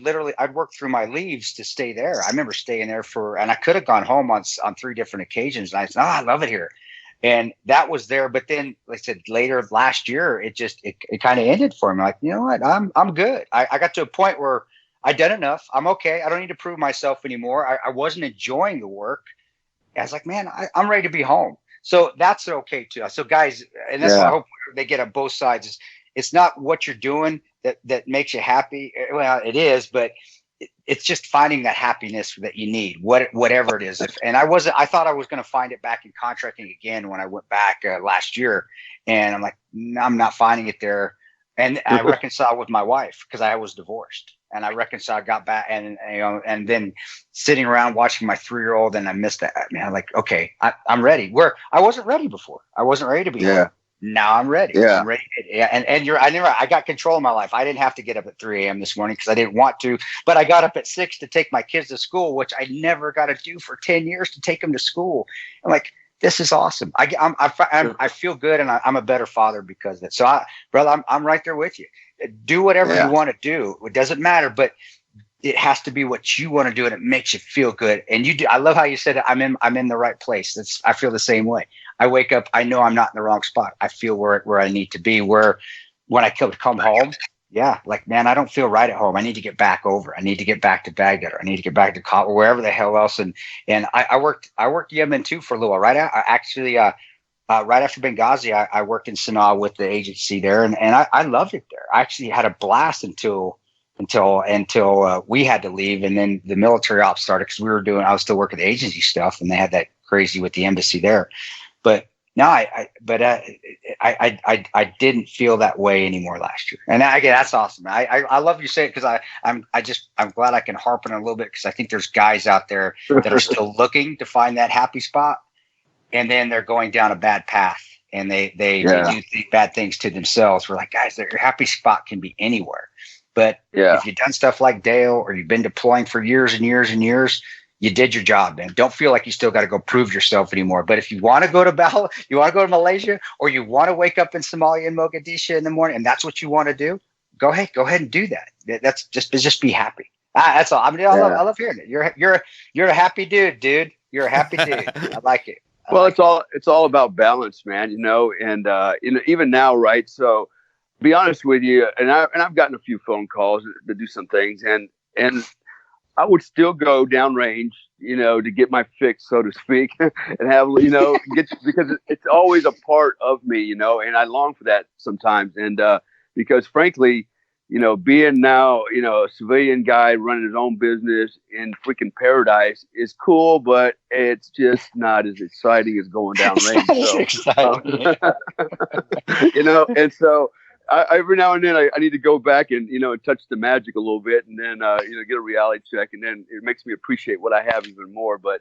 literally, I'd work through my leaves to stay there. I remember staying there and I could have gone home on 3 different occasions. And I said, I love it here. And that was there. But then, like I said, later last year, it kind of ended for me. Like, you know what? I'm good. I got to a point where I'd done enough. I'm okay. I don't need to prove myself anymore. I wasn't enjoying the work. I was like, man, I'm ready to be home. So that's okay too. So guys, and that's what I hope they get on both sides. It's not what you're doing that makes you happy. Well, it is, but it's just finding that happiness that you need, whatever it is. I thought I was going to find it back in contracting again when I went back last year, and I'm like, I'm not finding it there. And I reconciled with my wife because I was divorced. and I reconciled, got back, and and then sitting around watching my 3-year-old, and I missed that, man. I'm like, okay, I'm ready. Where I wasn't ready before. I wasn't ready to be home. Now I'm ready. Yeah. I'm ready. Yeah. And I got control of my life. I didn't have to get up at 3 a.m. this morning because I didn't want to, but I got up at 6 to take my kids to school, which I never got to do for 10 years, to take them to school. I'm like, this is awesome. I feel good, and I'm a better father because of it. So brother, I'm right there with you. Do whatever you want to do. It doesn't matter, but it has to be what you want to do, and it makes you feel good. And you do. I love how you said it. I'm in the right place. I feel the same way. I wake up, I know I'm not in the wrong spot. I feel where I need to be. Where when I come home, like, man, I don't feel right at home. I need to get back over. I need to get back to Baghdad, or I need to get back to Kabul, wherever the hell else. And I worked Yemen too for a little while. Right after Benghazi, I worked in Sana'a with the agency there, and I loved it there. I actually had a blast until we had to leave, and then the military ops started because I was still working the agency stuff, and they had that crazy with the embassy there. But no, I didn't feel that way anymore last year, and again, that's awesome. I love you say it because I'm glad I can harp on it a little bit, because I think there's guys out there that are still looking to find that happy spot, and then they're going down a bad path, and they do bad things to themselves. We're like, guys, your happy spot can be anywhere. But if you've done stuff like Dale, or you've been deploying for years and years and years, you did your job, man. Don't feel like you still got to go prove yourself anymore. But if you want to go to you want to go to Malaysia, or you want to wake up in Somalia and Mogadishu in the morning, and that's what you want to do, go ahead and do that. That's just be happy. That's all. I love hearing it. You're a happy dude. You're a happy dude. I like it. It's all about balance, man. And even now, right? So, be honest with you, and I've gotten a few phone calls to do some things, and I would still go downrange, to get my fix, so to speak, and have, because it's always a part of me, and I long for that sometimes. And because frankly, being now, a civilian guy running his own business in freaking paradise is cool, but it's just not as exciting as going downrange. And so every now and then I need to go back and, touch the magic a little bit, and then, get a reality check, and then it makes me appreciate what I have even more. But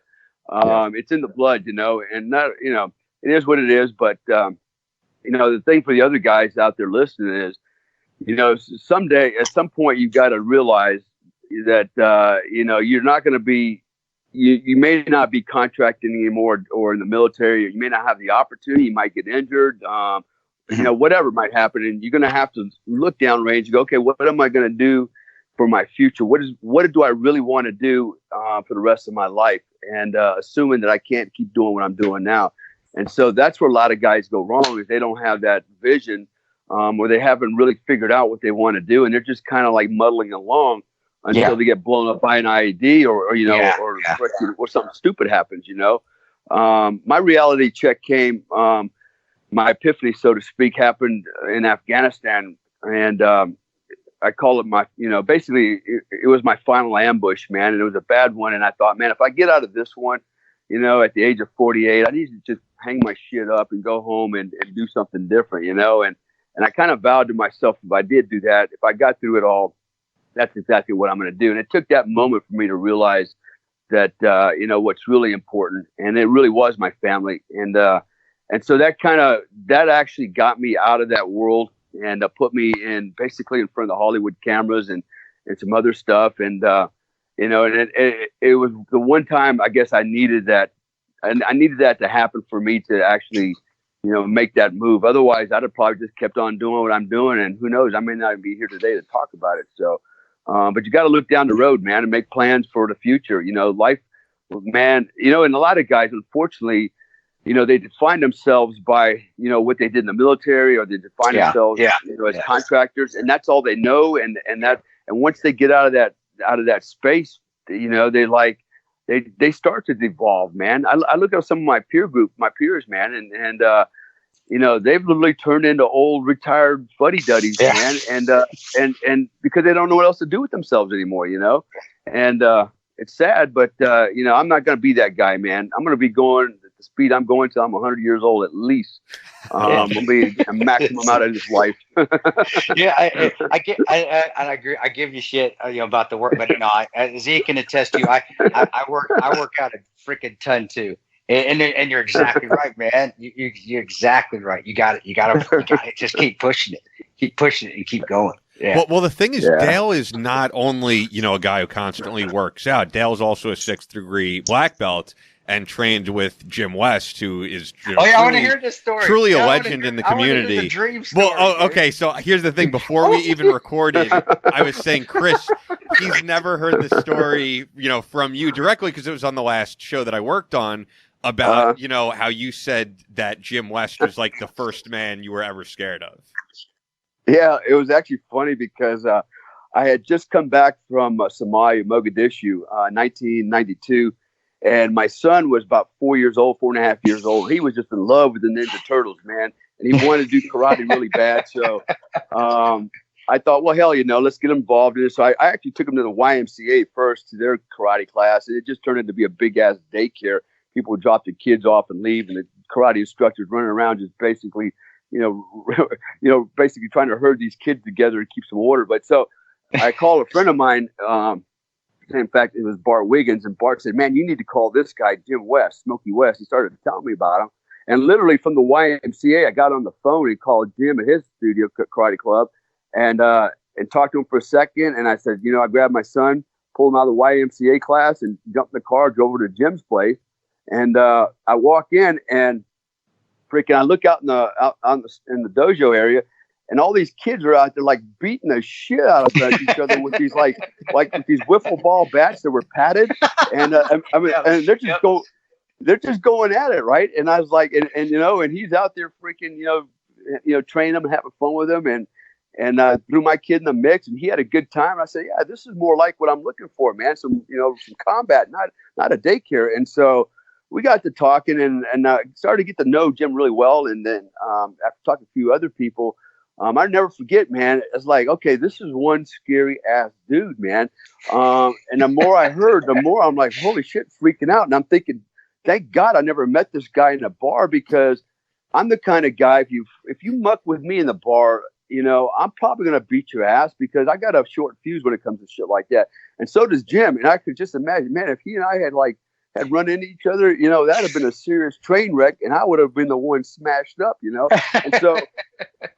it's in the blood, and not, it is what it is. But, the thing for the other guys out there listening is, someday, at some point, you've got to realize that, you're not going to be, you may not be contracting anymore, or in the military, or you may not have the opportunity. You might get injured. Whatever might happen, and you're going to have to look downrange and go, okay, what am I going to do for my future? What do I really want to do for the rest of my life? And assuming that I can't keep doing what I'm doing now. And so that's where a lot of guys go wrong, is they don't have that vision, or they haven't really figured out what they want to do, and they're just kind of like muddling along until they get blown up by an IED, or something stupid happens. My reality check came. My epiphany, so to speak, happened in Afghanistan, and I call it basically it was my final ambush, man, and it was a bad one. And I thought, man, if I get out of this one, at the age of 48, I need to just hang my shit up and go home and do something different, and I kind of vowed to myself, if I did do that, if I got through it all, that's exactly what I'm going to do. And it took that moment for me to realize that, what's really important, and it really was my family. And so that actually got me out of that world, and put me basically in front of the Hollywood cameras and some other stuff. And, it was the one time I guess I needed that. And I needed that to happen for me to actually, make that move. Otherwise, I'd have probably just kept on doing what I'm doing. And who knows, I may not even be here today to talk about it. So, but you got to look down the road, man, and make plans for the future. Life, man, and a lot of guys, unfortunately, they define themselves by, what they did in the military, or they define themselves, as contractors, and that's all they know. And once they get out of that space, they start to devolve, man. I look at some of my peers, man, and they've literally turned into old retired fuddy-duddies, man. And because they don't know what else to do with themselves anymore, and, it's sad, but, I'm not going to be that guy, man. I'm going to be going the speed I'm going till I'm 100 years old at least. I'll be a maximum out of this life. Yeah, I get, I agree. I give you shit, about the work, but no, Zeke can attest to you. I work out a freaking ton too. And you're exactly right, man. You're exactly right. You got it. You got to just keep pushing it, and keep going. Yeah. Well, the thing is, Dale is not only, a guy who constantly works out. Dale's also a 6th degree black belt and trained with Jim West, who is I want to hear this story. Truly a legend in the community. The dream story, okay. So here's the thing. Before we even recorded, I was saying, Chris, he's never heard the story, from you directly because it was on the last show that I worked on about, how you said that Jim West was like the first man you were ever scared of. Yeah, it was actually funny because I had just come back from Somalia, Mogadishu, 1992, and my son was about 4 years old, 4.5 years old. He was just in love with the Ninja Turtles, man, and he wanted to do karate really bad. So I thought, well, hell, let's get him involved in it. So I actually took him to the YMCA first to their karate class, and it just turned into be a big-ass daycare. People would drop their kids off and leave, and the karate instructors running around just basically basically trying to herd these kids together and keep some order. But so I called a friend of mine. In fact, it was Bart Wiggins, and Bart said, "Man, you need to call this guy, Jim West, Smokey West." He started telling me about him, and literally from the YMCA, I got on the phone and called Jim at his studio, karate club, and talked to him for a second. And I said, I grabbed my son, pulled him out of the YMCA class, and jumped in the car, drove over to Jim's place, and I walk in and. Freaking! I look out in the dojo area, and all these kids are out there like beating the shit out of each other with these like with these wiffle ball bats that were padded, and and they're just going at it, right? And I was like, and he's out there freaking training them and having fun with them, and threw my kid in the mix, and he had a good time. I said, yeah, this is more like what I'm looking for, man. Some combat, not a daycare, and so. We got to talking and started to get to know Jim really well. And then after talking to a few other people, I never forget, man, it's like, okay, this is one scary ass dude, man. And the more I heard, the more I'm like, holy shit, freaking out. And I'm thinking, thank God I never met this guy in a bar, because I'm the kind of guy, if you muck with me in the bar, I'm probably going to beat your ass because I got a short fuse when it comes to shit like that. And so does Jim. And I could just imagine, man, if he and I had run into each other, that'd have been a serious train wreck, and I would have been the one smashed up, And so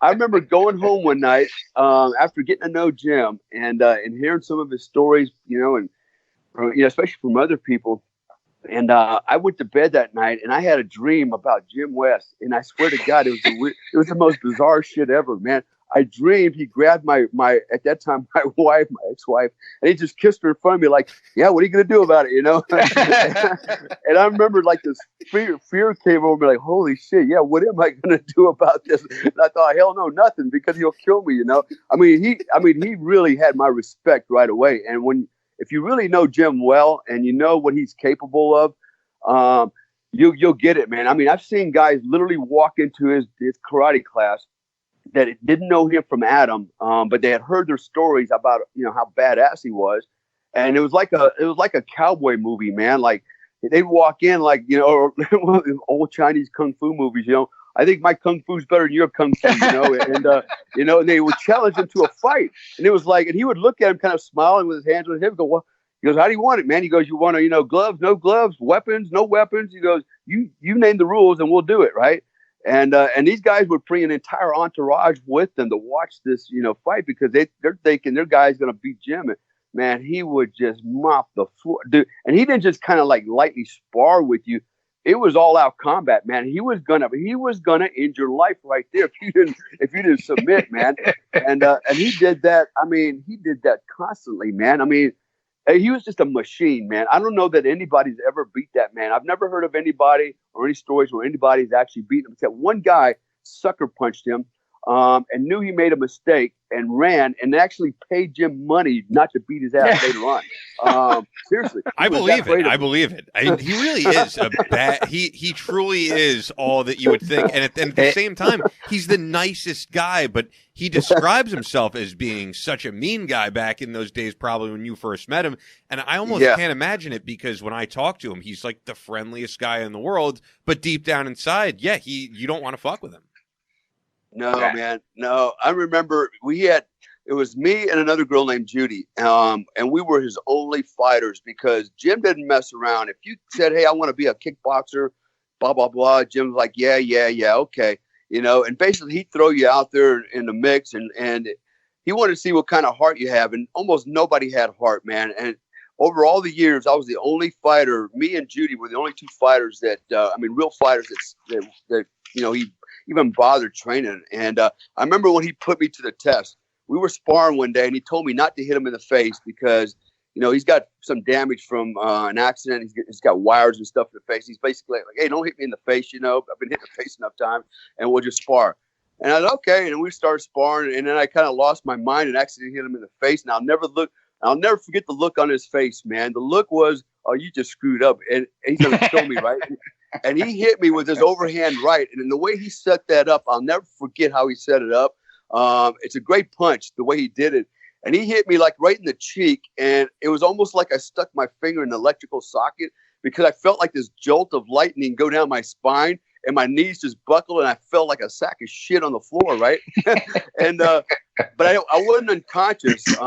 I remember going home one night after getting to know Jim and hearing some of his stories, and especially from other people. And I went to bed that night, and I had a dream about Jim West, and I swear to God, it was the most bizarre shit ever, man. I dreamed he grabbed my at that time my ex-wife, and he just kissed her in front of me like, yeah, what are you gonna do about it, And I remember like this fear came over me like, holy shit, yeah, what am I gonna do about this? And I thought, hell no, nothing, because he'll kill me, he really had my respect right away. And if you really know Jim well and you know what he's capable of, you'll get it, man. I've seen guys literally walk into his karate class that didn't know him from Adam, but they had heard their stories about how badass he was, and it was like a cowboy movie, man. Like they'd walk in like old Chinese kung fu movies. I think my kung fu's better than your kung fu, and they would challenge him to a fight, and it was like, and he would look at him kind of smiling with his hands on his hip, go, well, he goes, how do you want it, man? He goes, you want to gloves, no gloves, weapons, no weapons. He goes, you name the rules and we'll do it, right? And these guys would bring an entire entourage with them to watch this, fight, because they're thinking their guy's going to beat Jim. And, man, he would just mop the floor, dude. And he didn't just kind of like lightly spar with you. It was all out combat, man. He was gonna end your life right there if you didn't submit, man. And he did that. He did that constantly, man. He was just a machine, man. I don't know that anybody's ever beat that man. I've never heard of anybody or any stories where anybody's actually beaten him, except one guy sucker punched him. and knew he made a mistake and ran and actually paid Jim money not to beat his ass later on. Seriously. I believe it. I believe it. He really is a bad, he truly is all that you would think. And at the same time, he's the nicest guy, but he describes himself as being such a mean guy back in those days, probably when you first met him. And I almost can't imagine it, because when I talk to him, he's like the friendliest guy in the world, but deep down inside, you don't want to fuck with him. No, man. No, I remember it was me and another girl named Judy. And we were his only fighters because Jim didn't mess around. If you said, hey, I want to be a kickboxer, blah, blah, blah, Jim's like, yeah, okay. And basically he'd throw you out there in the mix and he wanted to see what kind of heart you have. And almost nobody had heart, man. And over all the years, I was the only fighter. Me and Judy were the only two fighters that, real fighters that he even bothered training. And I remember when he put me to the test, we were sparring one day and he told me not to hit him in the face because, he's got some damage from an accident. He's got wires and stuff in the face. He's basically like, hey, don't hit me in the face. I've been hit in the face enough time and we'll just spar. And I was okay. And we started sparring. And then I kind of lost my mind and accidentally hit him in the face. And I'll never forget the look on his face, man. The look was, oh, you just screwed up. And he's going to kill me, right? And he hit me with his overhand right. And in the way he set that up, I'll never forget how he set it up. It's a great punch, the way he did it. And he hit me like right in the cheek. And it was almost like I stuck my finger in the electrical socket because I felt like this jolt of lightning go down my spine and my knees just buckled and I felt like a sack of shit on the floor, right? And but I wasn't unconscious. It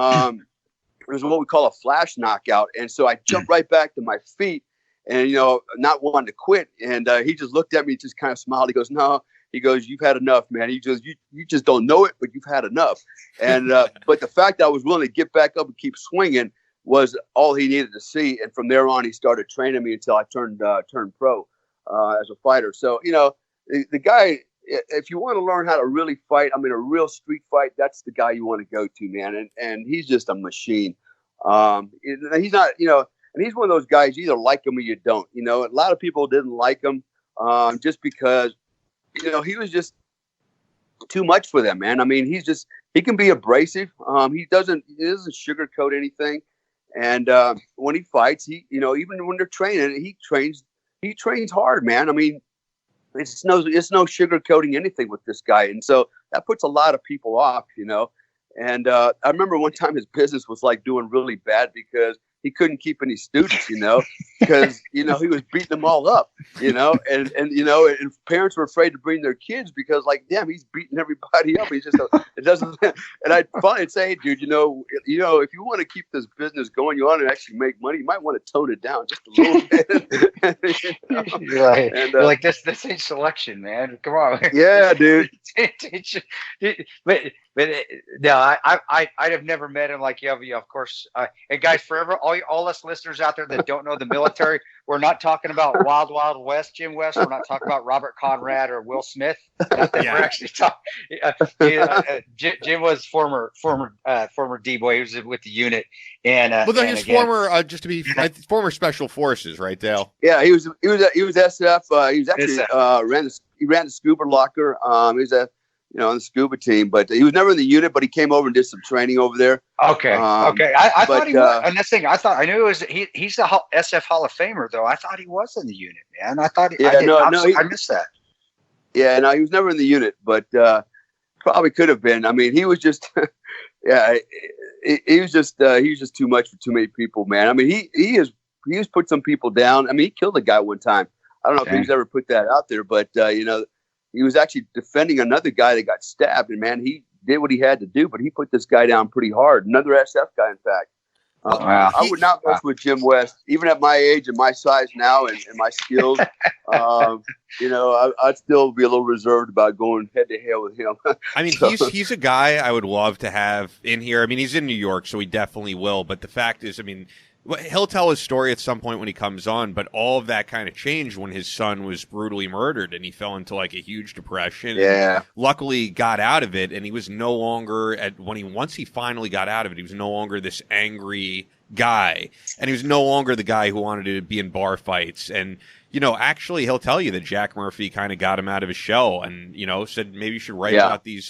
was what we call a flash knockout. And so I jumped right back to my feet. And, not wanting to quit. And he just looked at me, just kind of smiled. He goes, no. He goes, you've had enough, man. You just don't know it, but you've had enough. And but the fact that I was willing to get back up and keep swinging was all he needed to see. And from there on, he started training me until I turned pro as a fighter. So, the guy, if you want to learn how to really fight, a real street fight, that's the guy you want to go to, man. And he's just a machine. He's not, and he's one of those guys, you either like him or you don't. A lot of people didn't like him just because, he was just too much for them, man. He can be abrasive. He doesn't sugarcoat anything. And when he fights, even when they're training, he trains hard, man. It's no sugarcoating anything with this guy. And so that puts a lot of people off, And I remember one time his business was like doing really bad because he couldn't keep any students, because, he was beating them all up, and parents were afraid to bring their kids because like, damn, he's beating everybody up. He's just, it doesn't, and I'd finally say, hey, dude, if you want to keep this business going, you want to actually make money, you might want to tone it down just a little bit. Right. And, you're like, this ain't selection, man. Come on. Yeah, dude. But no, I'd have never met him like you have, of course. And guys, forever, all us listeners out there that don't know the military, we're not talking about Wild Wild West, Jim West. We're not talking about Robert Conrad or Will Smith. We're actually talking. Jim was former D-boy. He was with the unit, and former special forces, right, Dale? Yeah, he was SF. He was actually ran the scuba locker. He was on the scuba team, but he was never in the unit, but he came over and did some training over there. Okay. I thought he was. And that's thing, I knew it was, he's the SF Hall of Famer, though. I thought he was in the unit, man. I thought I missed that. Yeah, no, he was never in the unit, but probably could have been. He was just, he was just too much for too many people, man. He has put some people down. He killed a guy one time. I don't know if he's ever put that out there, but he was actually defending another guy that got stabbed, and man, he did what he had to do, but he put this guy down pretty hard. Another SF guy, in fact. Wow. I would not mess with Jim West, even at my age and my size now and my skills. I'd still be a little reserved about going head to head with him. He's a guy I would love to have in here. He's in New York, so he definitely will. But the fact is, Well, he'll tell his story at some point when he comes on, but all of that kind of changed when his son was brutally murdered, and he fell into like a huge depression. Yeah. And luckily, got out of it, and he was no longer once he finally got out of it, he was no longer this angry guy, and he was no longer the guy who wanted to be in bar fights. And actually, he'll tell you that Jack Murphy kind of got him out of his shell, and said maybe you should write about these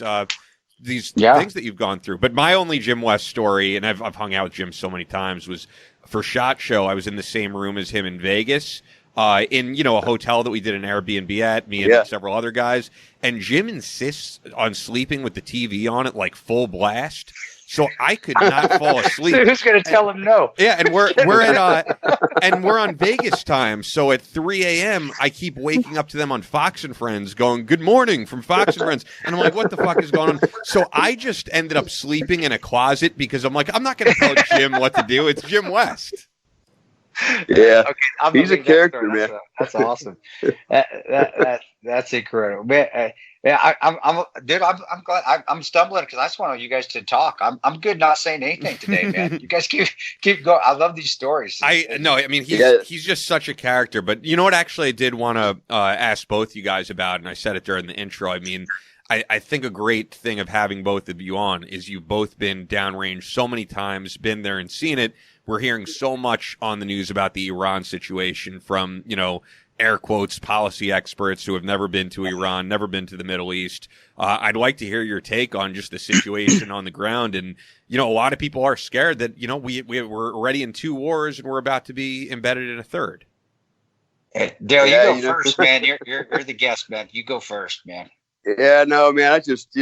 things that you've gone through. But my only Jim West story, and I've hung out with Jim so many times, was for SHOT Show. I was in the same room as him in Vegas, in a hotel that we did an Airbnb at, me and several other guys. And Jim insists on sleeping with the TV on it like full blast. So I could not fall asleep. So who's going to tell him no? Yeah, and we're on Vegas time. So at 3 a.m., I keep waking up to them on Fox and Friends, going "Good morning" from Fox and Friends, and I'm like, "What the fuck is going on?" So I just ended up sleeping in a closet because I'm like, I'm not going to tell Jim what to do. It's Jim West. Yeah, okay, he's a character, man. That's awesome. That's incredible, man. I'm glad I'm stumbling because I just want you guys to talk. I'm good not saying anything today, man. You guys keep going. I love these stories. He's just such a character. But you know what? Actually, I did want to ask both you guys about, and I said it during the intro. I mean, I think a great thing of having both of you on is you've both been downrange so many times, been there and seen it. We're hearing so much on the news about the Iran situation from, air quotes, policy experts who have never been to Iran, never been to the Middle East. I'd like to hear your take on just the situation on the ground. And, a lot of people are scared that, we're already in 2 wars and we're about to be embedded in a third. Hey, Dale, you go first, man. You're the guest, man. You go first, man. Yeah, no, man. I just,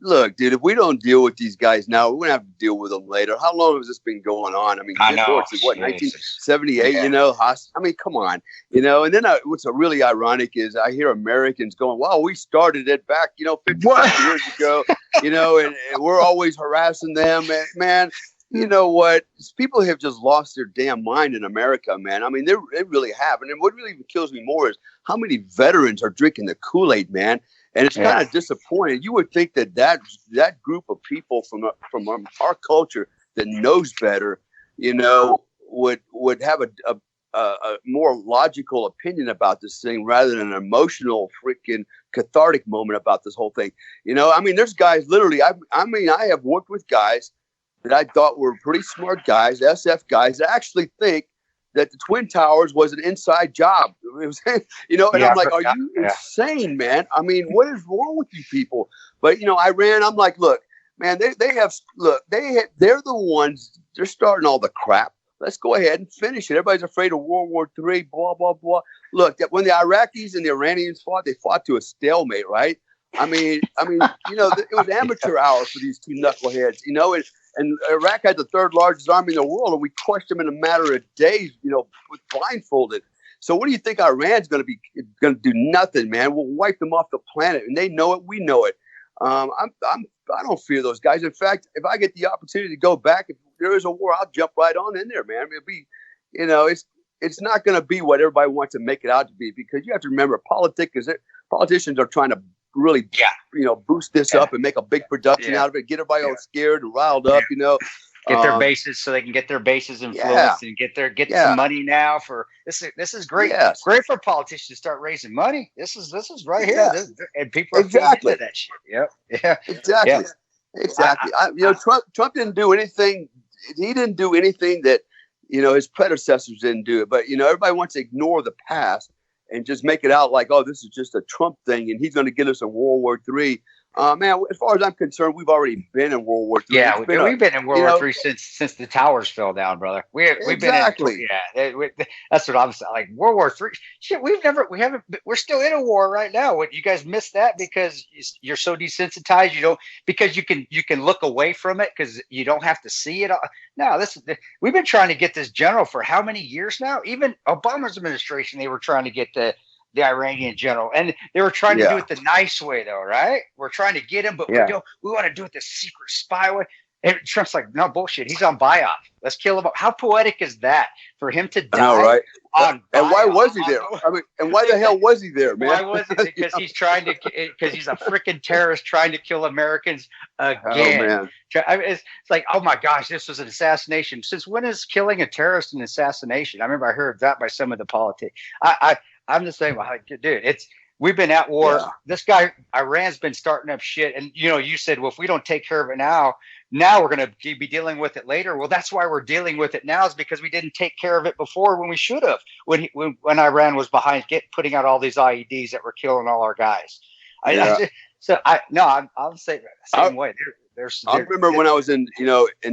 look, dude, if we don't deal with these guys now, we're going to have to deal with them later. How long has this been going on? I mean, I know. What, 1978, I mean, come on, and then what's really ironic is I hear Americans going, wow, we started it back, 50 years ago, and we're always harassing them. And, man, you know what? People have just lost their damn mind in America, man. I mean, they really have. And what really kills me more is how many veterans are drinking the Kool-Aid, man. And it's kind of disappointing. You would think that group of people from our culture that knows better, would have a more logical opinion about this thing rather than an emotional freaking cathartic moment about this whole thing. I mean, there's guys literally. I have worked with guys that I thought were pretty smart guys, SF guys, that actually think that the Twin Towers was an inside job. It was, I'm like, are you insane, man? I mean, what is wrong with you people? But, Iran, I'm like, look, man, they're the ones, they're starting all the crap. Let's go ahead and finish it. Everybody's afraid of World War III, blah, blah, blah. Look, when the Iraqis and the Iranians fought, they fought to a stalemate, right? I mean, it was amateur hour for these two knuckleheads, and Iraq had the 3rd largest army in the world, and we crushed them in a matter of days, with blindfolded. So what do you think Iran's going to do? Nothing, man. We'll wipe them off the planet, and they know it. We know it. I don't fear those guys. In fact, if I get the opportunity to go back, if there is a war, I'll jump right on in there, man. I mean, it'll be, it's not going to be what everybody wants to make it out to be, because you have to remember, politicians are trying to really, boost this up and make a big production out of it, get everybody all scared and riled up, Get their bases so they can get their bases influenced and get some money now for this. This is great. Yes. Great for politicians to start raising money. This is right here, and people are into that shit. Yep. Yeah. Exactly. Yeah. Exactly. Trump didn't do anything. He didn't do anything that his predecessors didn't do. But everybody wants to ignore the past and just make it out like, oh, this is just a Trump thing, and he's going to get us in World War III. Man, as far as I'm concerned, we've already been in World War III. Yeah, we've been in World War III since the towers fell down, brother. We've been in, that's what I'm saying. Like World War III, shit. We're still in a war right now. You guys missed that because you're so desensitized. Because you can look away from it because you don't have to see it. No, we've been trying to get this general for how many years now? Even Obama's administration, they were trying to get the Iranian general, and they were trying to do it the nice way, though, right? We're trying to get him, but we want to do it the secret spy way. And Trump's like, no bullshit. He's on buy off. Let's kill him. How poetic is that for him to die? I know, right? On and why was he there? I mean, and why the hell was he there, man? Why was he? Because he's trying to. Because he's a freaking terrorist trying to kill Americans again. Oh, man. I mean, it's like, oh my gosh, this was an assassination. Since when is killing a terrorist an assassination? I remember I heard that by some of the politics. I'm just saying, well, dude, we've been at war. Yeah. This guy, Iran's been starting up shit. And, you said, well, if we don't take care of it now we're going to be dealing with it later. Well, that's why we're dealing with it now, is because we didn't take care of it before when we should have, when Iran was behind putting out all these IEDs that were killing all our guys. I'll say the same way. I remember when I was in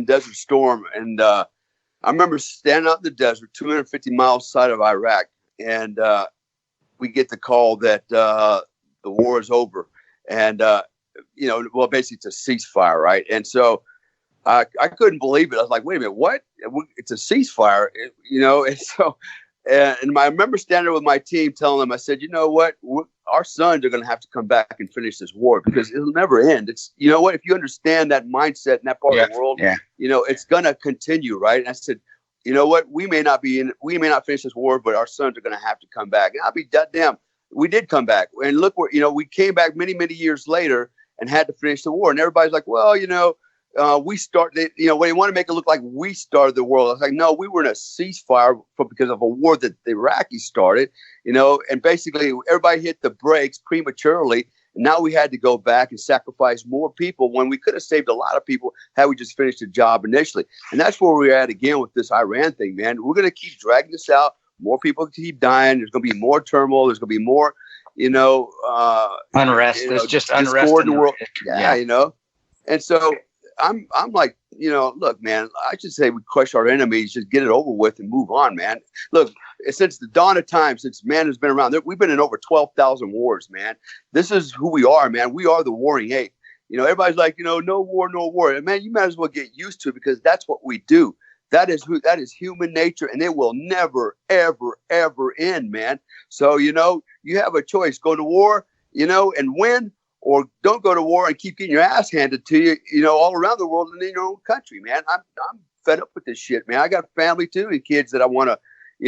Desert Storm, and I remember standing out in the desert, 250 miles south of Iraq, and we get the call that the war is over, and basically it's a ceasefire, right? And so I couldn't believe it. I was like, wait a minute, what? It's a ceasefire, And so, and I remember standing there with my team, telling them, I said, you know what? Our sons are going to have to come back and finish this war, because it'll never end. It's, if you understand that mindset in that part of the world, it's going to continue, right? And I said, you know what? We may not finish this war, but our sons are going to have to come back. And I'll be damn. We did come back, and look where we came back many, many years later and had to finish the war. And everybody's like, well, we started. They want to make it look like we started the war. I was like, no, we were in a ceasefire because of a war that the Iraqis started. And basically everybody hit the brakes prematurely. And now we had to go back and sacrifice more people when we could have saved a lot of people had we just finished the job initially. And that's where we're at again with this Iran thing, man. We're going to keep dragging this out. More people keep dying. There's going to be more turmoil. There's going to be more, unrest. There's just unrest in the world. Yeah. And so I'm like, look, man, I should say we crush our enemies, just get it over with and move on, man. Look, since the dawn of time, since man has been around, we've been in over 12,000 wars, man. This is who we are, man. We are the warring ape. Everybody's like, no war, no war. And man, you might as well get used to it, because that's what we do. That is human nature, and it will never, ever, ever end, man. So, you have a choice: go to war, and win, or don't go to war and keep getting your ass handed to you, all around the world and in your own country, man. I'm fed up with this shit, man. I got a family too, and kids that I want to,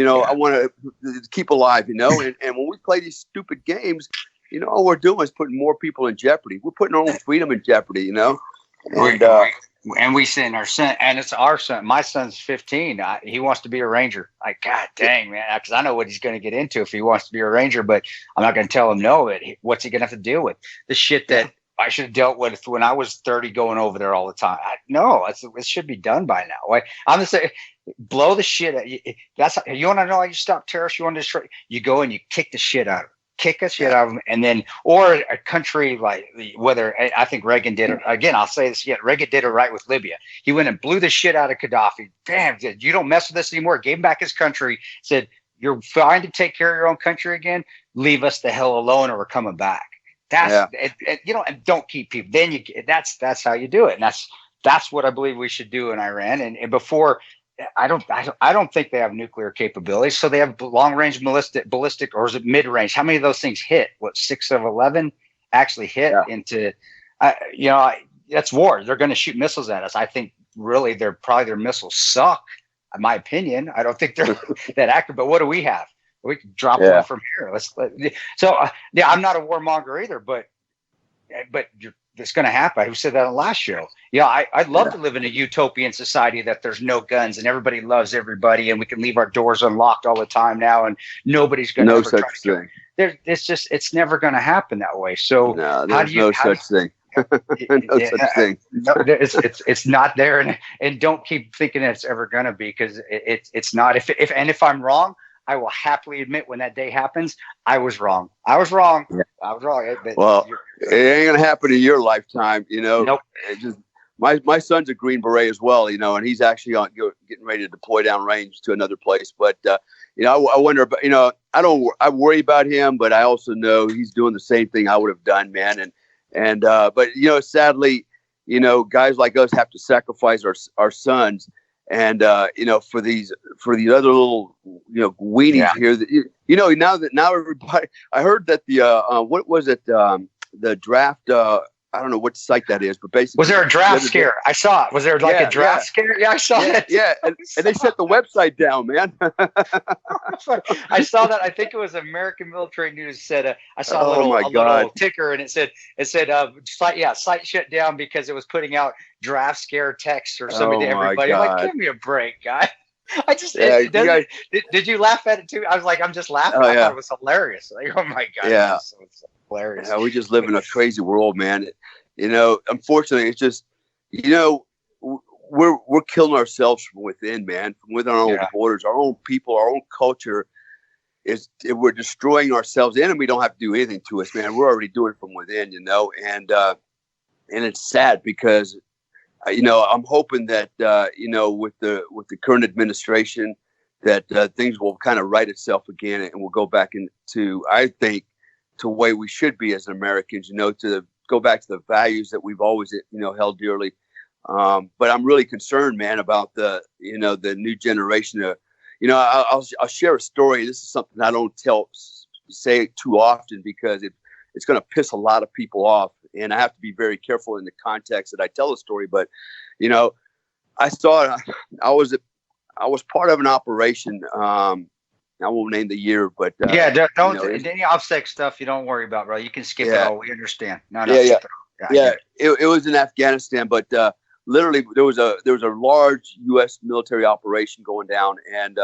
I want to keep alive, and when we play these stupid games, all we're doing is putting more people in jeopardy. We're putting our own freedom in jeopardy, And we send our son, and it's our son. My son's 15. He wants to be a Ranger. Like, God dang, man, because I know what he's going to get into if he wants to be a Ranger, but I'm not going to tell him no. What's he going to have to deal with? The shit that I should have dealt with when I was 30 going over there all the time. It should be done by now. I'm going to say, blow the shit out. You want to know how you stop terrorists? You want to destroy? You go and you kick the shit out of them. Kick us shit out of them, and then, or a country like, whether I think Reagan did it again. I'll say this yet. Reagan did it right with Libya. He went and blew the shit out of Gaddafi. Damn, you don't mess with us anymore. Gave him back his country. Said, you're fine to take care of your own country again. Leave us the hell alone, or we're coming back. And don't keep people. Then that's how you do it. And that's what I believe we should do in Iran. And before. I don't think they have nuclear capabilities. So they have long range ballistic, or is it mid range? How many of those things hit? 6 of 11 actually hit into, that's war. They're going to shoot missiles at us. I think really their missiles suck. In my opinion, I don't think they're that accurate, but what do we have? We can drop one from here. I'm not a warmonger either, but it's going to happen. Who said that on the last show? I'd love to live in a utopian society that there's no guns and everybody loves everybody, and we can leave our doors unlocked all the time now, and nobody's going to. No such thing. It's never going to happen that way. So there's no such thing. No, it's not there, and don't keep thinking that it's ever going to be, because it's not. If I'm wrong, I will happily admit when that day happens, I was wrong. I was wrong. Well, it ain't gonna happen in your lifetime, Nope. My son's a Green Beret as well, and he's actually getting ready to deploy down range to another place. But I wonder about, I worry about him, but I also know he's doing the same thing I would have done, man. But sadly, guys like us have to sacrifice our sons. And for these other little weenies here, that now everybody. I heard that the what was it, the draft I don't know what site that is, but basically, was there a draft scare? I saw it. Was there like a draft scare? Yeah, I saw it. Yeah, and they shut the website down, man. I saw that. I think it was American Military News said. I saw a little ticker, and it said site shut down because it was putting out draft scare texts or something to everybody. I'm like, give me a break, guy. I just did you laugh at it too? I was like, I'm just laughing. I thought it was hilarious. Like, oh my god, it's hilarious. Yeah, we just live in a crazy world, man. Unfortunately, it's just we're killing ourselves from within, man, from within our own borders, our own people, our own culture. We're destroying ourselves. The enemy don't have to do anything to us, man. We're already doing it from within, and it's sad because. I'm hoping that with the current administration, that things will kind of right itself again, and we'll go back into, I think, to the way we should be as Americans. To go back to the values that we've always held dearly. But I'm really concerned, man, about the new generation. I'll share a story. This is something I don't say too often because it's going to piss a lot of people off. And I have to be very careful in the context that I tell the story. But, I was part of an operation. I won't name the year, but don't any OPSEC stuff you don't worry about, bro. You can skip it all. We understand. It was in Afghanistan, but literally there was a large U.S. military operation going down, and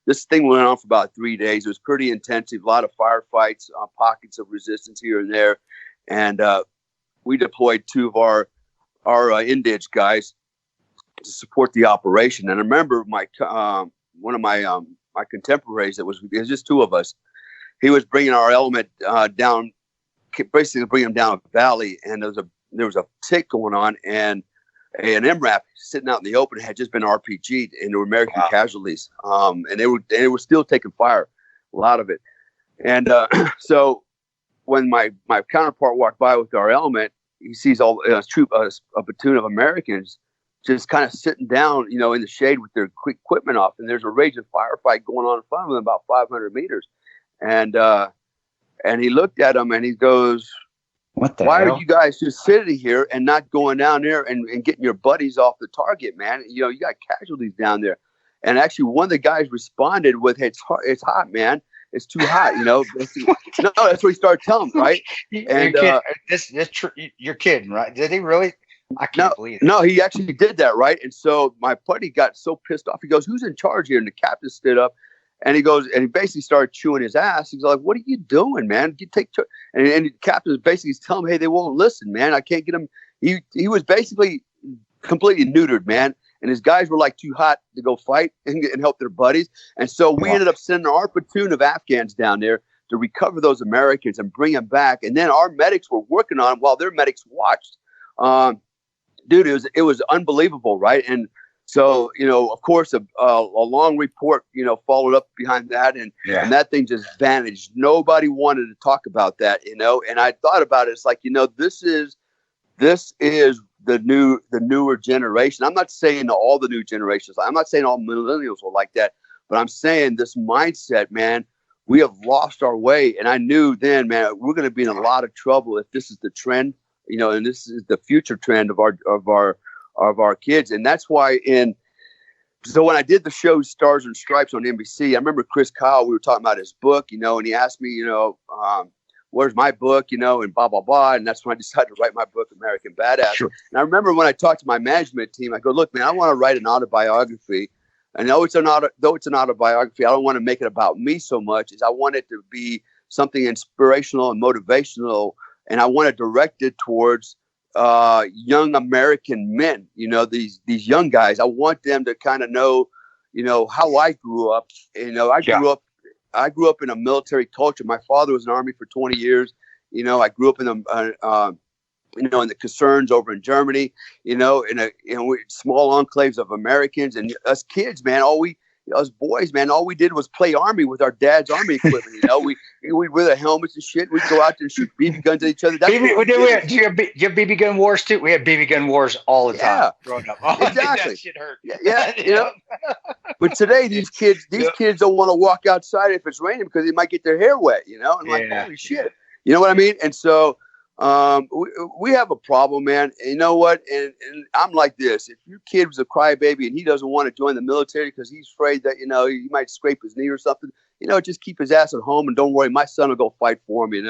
this thing went on for about 3 days. It was pretty intensive, a lot of firefights, pockets of resistance here and there. And we deployed two of our Indige guys to support the operation. And I remember one of my contemporaries, it was just two of us. He was bringing our element down, basically bringing him down a valley. And there was a tick going on, and an MRAP sitting out in the open had just been RPG'd, and there were American casualties. And they were still taking fire, a lot of it. And so when my counterpart walked by with our element, he sees a platoon of Americans just kind of sitting down, in the shade with their quick equipment off. And there's a raging firefight going on in front of them about 500 meters. And he looked at them and he goes, why are you guys just sitting here and not going down there and getting your buddies off the target, man? You got casualties down there. And actually, one of the guys responded with, it's hot, man. It's too hot, No, that's what he started telling them, right? And you're kidding, right? Did he really? I can't believe it. No, he actually did that, right? And so my buddy got so pissed off. He goes, who's in charge here? And the captain stood up. And he goes, and he basically started chewing his ass. He's like, what are you doing, man? And the captain was basically telling him, hey, they won't listen, man. I can't get them. He was basically completely neutered, man. And his guys were like too hot to go fight and help their buddies. And so we ended up sending our platoon of Afghans down there to recover those Americans and bring them back. And then our medics were working on them while their medics watched. Dude, it was unbelievable, right? And so, of course, a long report, followed up behind that, and that thing just vanished. Nobody wanted to talk about that, And I thought about it. It's like, this is the newer generation. I'm not saying all the new generations. I'm not saying all millennials are like that, but I'm saying this mindset, man. We have lost our way, and I knew then, man, we're going to be in a lot of trouble if this is the trend, and this is the future trend of our kids. And that's why so when I did the show Stars and Stripes on NBC, I remember Chris Kyle, we were talking about his book, and he asked me, where's my book, and blah, blah, blah. And that's when I decided to write my book, American Badass. Sure. And I remember when I talked to my management team, I go, look, man, I want to write an autobiography. And though it's an autobiography, I don't want to make it about me so much as I want it to be something inspirational and motivational. And I want to direct it towards young American men, these young guys. I want them to kind of know, how I grew up. I grew up in a military culture. My father was in the Army for 20 years. I grew up in the concerns over in Germany, in small enclaves of Americans. And us kids, man, us boys, man, all we did was play Army with our dad's Army equipment. We'd wear the helmets and shit. We'd go out there and shoot BB guns at each other. Do you have BB gun wars too? We had BB gun wars all the time growing up. Oh, exactly. That shit hurt. Yeah. But today, these kids don't want to walk outside if it's raining because they might get their hair wet. And holy shit. You know what I mean? And so, we have a problem, man. And you know what? And I'm like this. If your kid was a crybaby and he doesn't want to join the military because he's afraid that, he might scrape his knee or something, just keep his ass at home and don't worry. My son will go fight for him, and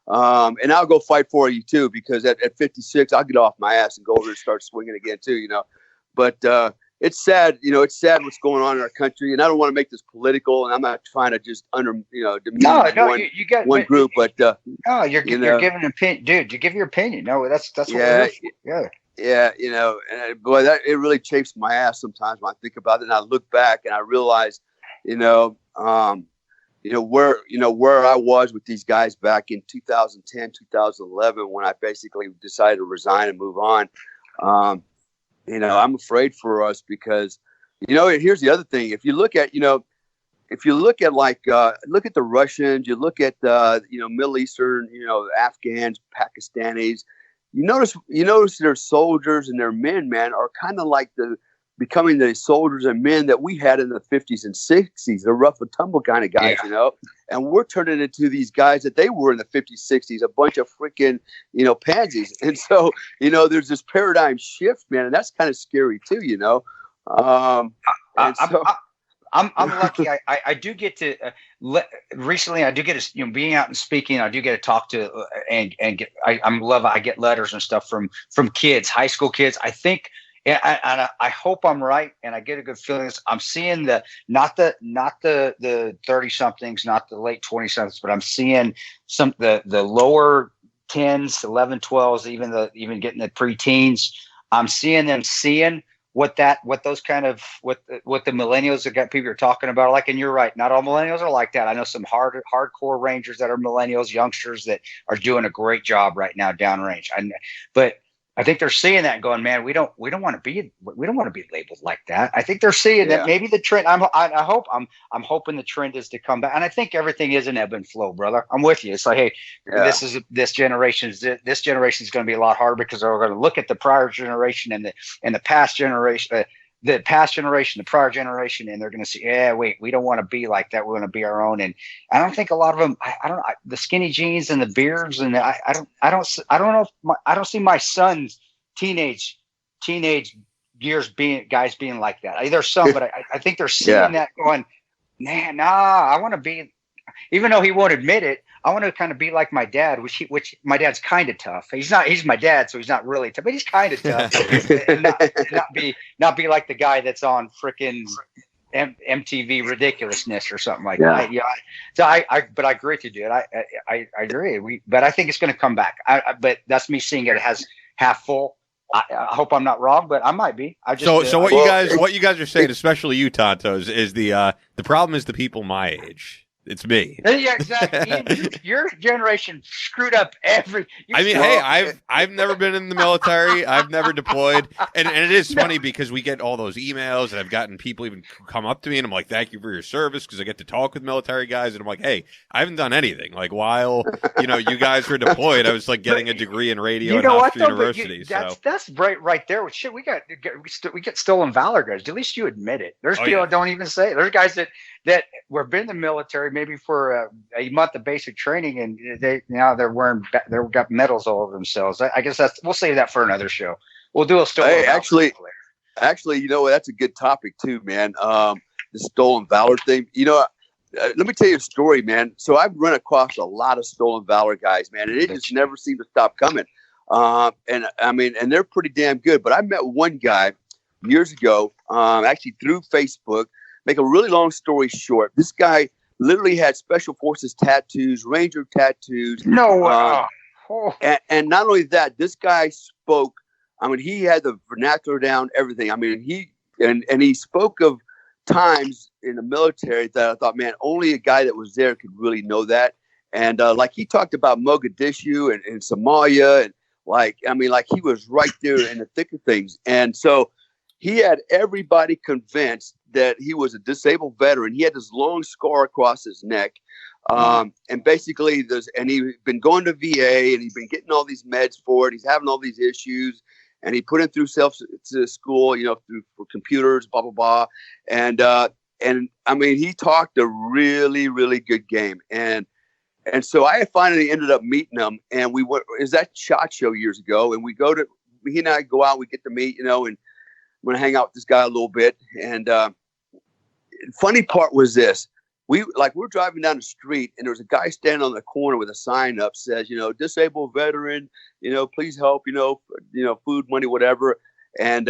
I'll go fight for you too, because at 56, I'll get off my ass and go over and start swinging again too, But it's sad, it's sad what's going on in our country, and I don't want to make this political, and I'm not trying to just demean one group, but no, you're giving an opinion, dude. You give your opinion. No, that's what we're here for. Yeah, and boy, it really chafes my ass sometimes when I think about it, and I look back and I realize, where I was with these guys back in 2010, 2011, when I basically decided to resign and move on. I'm afraid for us because, here's the other thing. If you look at, look at the Russians, you look at, Middle Eastern, Afghans, Pakistanis, you notice their soldiers and their men, man, are kind of like becoming the soldiers and men that we had in the 50s and 60s, the rough and tumble kind of guys, and we're turning into these guys that they were in the 50s, 60s, a bunch of freaking, pansies. And so, there's this paradigm shift, man, and that's kind of scary too, I'm lucky. I do get to recently. I do get to being out and speaking. I do get to talk to and get. I get letters and stuff from kids, high school kids. I think, and I hope I'm right, and I get a good feeling. I'm seeing not the 30 somethings, not the late 20 somethings, but I'm seeing the lower 10s, 11, 12s, even getting the preteens. I'm seeing them what the millennials that got people are talking about. Like, and you're right, not all millennials are like that. I know some hardcore Rangers that are millennials, youngsters that are doing a great job right now downrange. But I think they're seeing that and going, man, we don't want to be labeled like that. I think they're seeing that maybe the trend. I'm hoping the trend is to come back. And I think everything is an ebb and flow, brother. I'm with you. It's like, hey, this generation is going to be a lot harder because they're going to look at the prior generation and the past generation, the prior generation, and they're going to see, wait, we don't want to be like that. We want to be our own. And I don't think a lot of them, the skinny jeans and the beards, and I don't see my son's teenage years guys being like that. There's some, but I think they're seeing that going, man, I want to be, even though he won't admit it, I want to kind of be like my dad, which my dad's kind of tough. He's my dad, so he's not really tough, but he's kind of tough. and not be like the guy that's on frickin' MTV ridiculousness or something like that. Yeah. So but I agree with you, dude. I agree. But I think it's going to come back. But that's me seeing it as half full. I hope I'm not wrong, but I might be. So what you guys are saying, especially you, Tontos, is the problem is the people my age. It's me. Yeah, exactly. Your generation screwed up I've never been in the military. I've never deployed. And it is funny because we get all those emails, and I've gotten people even come up to me, and I'm like, thank you for your service, because I get to talk with military guys. And I'm like, hey, I haven't done anything. Like, while, you guys were deployed, I was like getting a degree in radio at Hofstra University. That's right there. Shit, we get stolen valor, guys. At least you admit it. There's people that don't even say it. There's guys that were been in the military maybe for a month of basic training, and they've got medals all over themselves. I guess we'll save that for another show. We'll do a story. Hey, actually, that's a good topic too, man. The stolen valor thing. Let me tell you a story, man. So I've run across a lot of stolen valor guys, man, and it just never seemed to stop coming. And they're pretty damn good. But I met one guy years ago, actually through Facebook. Make a really long story short, this guy literally had Special Forces tattoos, Ranger tattoos. No. And not only that, this guy spoke. He had the vernacular down, everything. He spoke of times in the military that I thought, man, only a guy that was there could really know that. And he talked about Mogadishu and Somalia, and he was right there in the thick of things. And so he had everybody convinced that he was a disabled veteran. He had this long scar across his neck. And basically he'd been going to VA, and he'd been getting all these meds for it. He's having all these issues, and he put him through to school, for computers, blah, blah, blah. And he talked a really, really good game. And And so I finally ended up meeting him, and we went. Is that SHOT Show years ago? And he and I go out, we get to meet, and I'm gonna hang out with this guy a little bit. And funny part was this: we're driving down the street, and there was a guy standing on the corner with a sign up says, disabled veteran, please help, food, money, whatever. And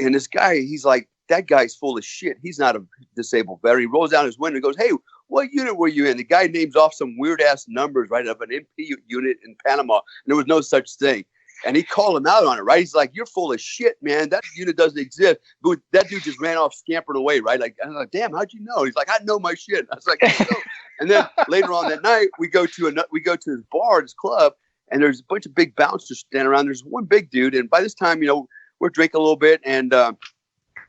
this guy, he's like, that guy's full of shit. He's not a disabled veteran. He rolls down his window and goes, hey, what unit were you in? The guy names off some weird ass numbers, right, of an MP unit in Panama. And there was no such thing. And he called him out on it, right? He's like, you're full of shit, man. That unit doesn't exist. But that dude just ran off scampering away, right? Like, I'm like, damn, how'd you know? He's like, I know my shit. I was like, no. And then later on that night, we go to this bar, this club, and there's a bunch of big bouncers standing around. There's one big dude. And by this time, we're drinking a little bit. And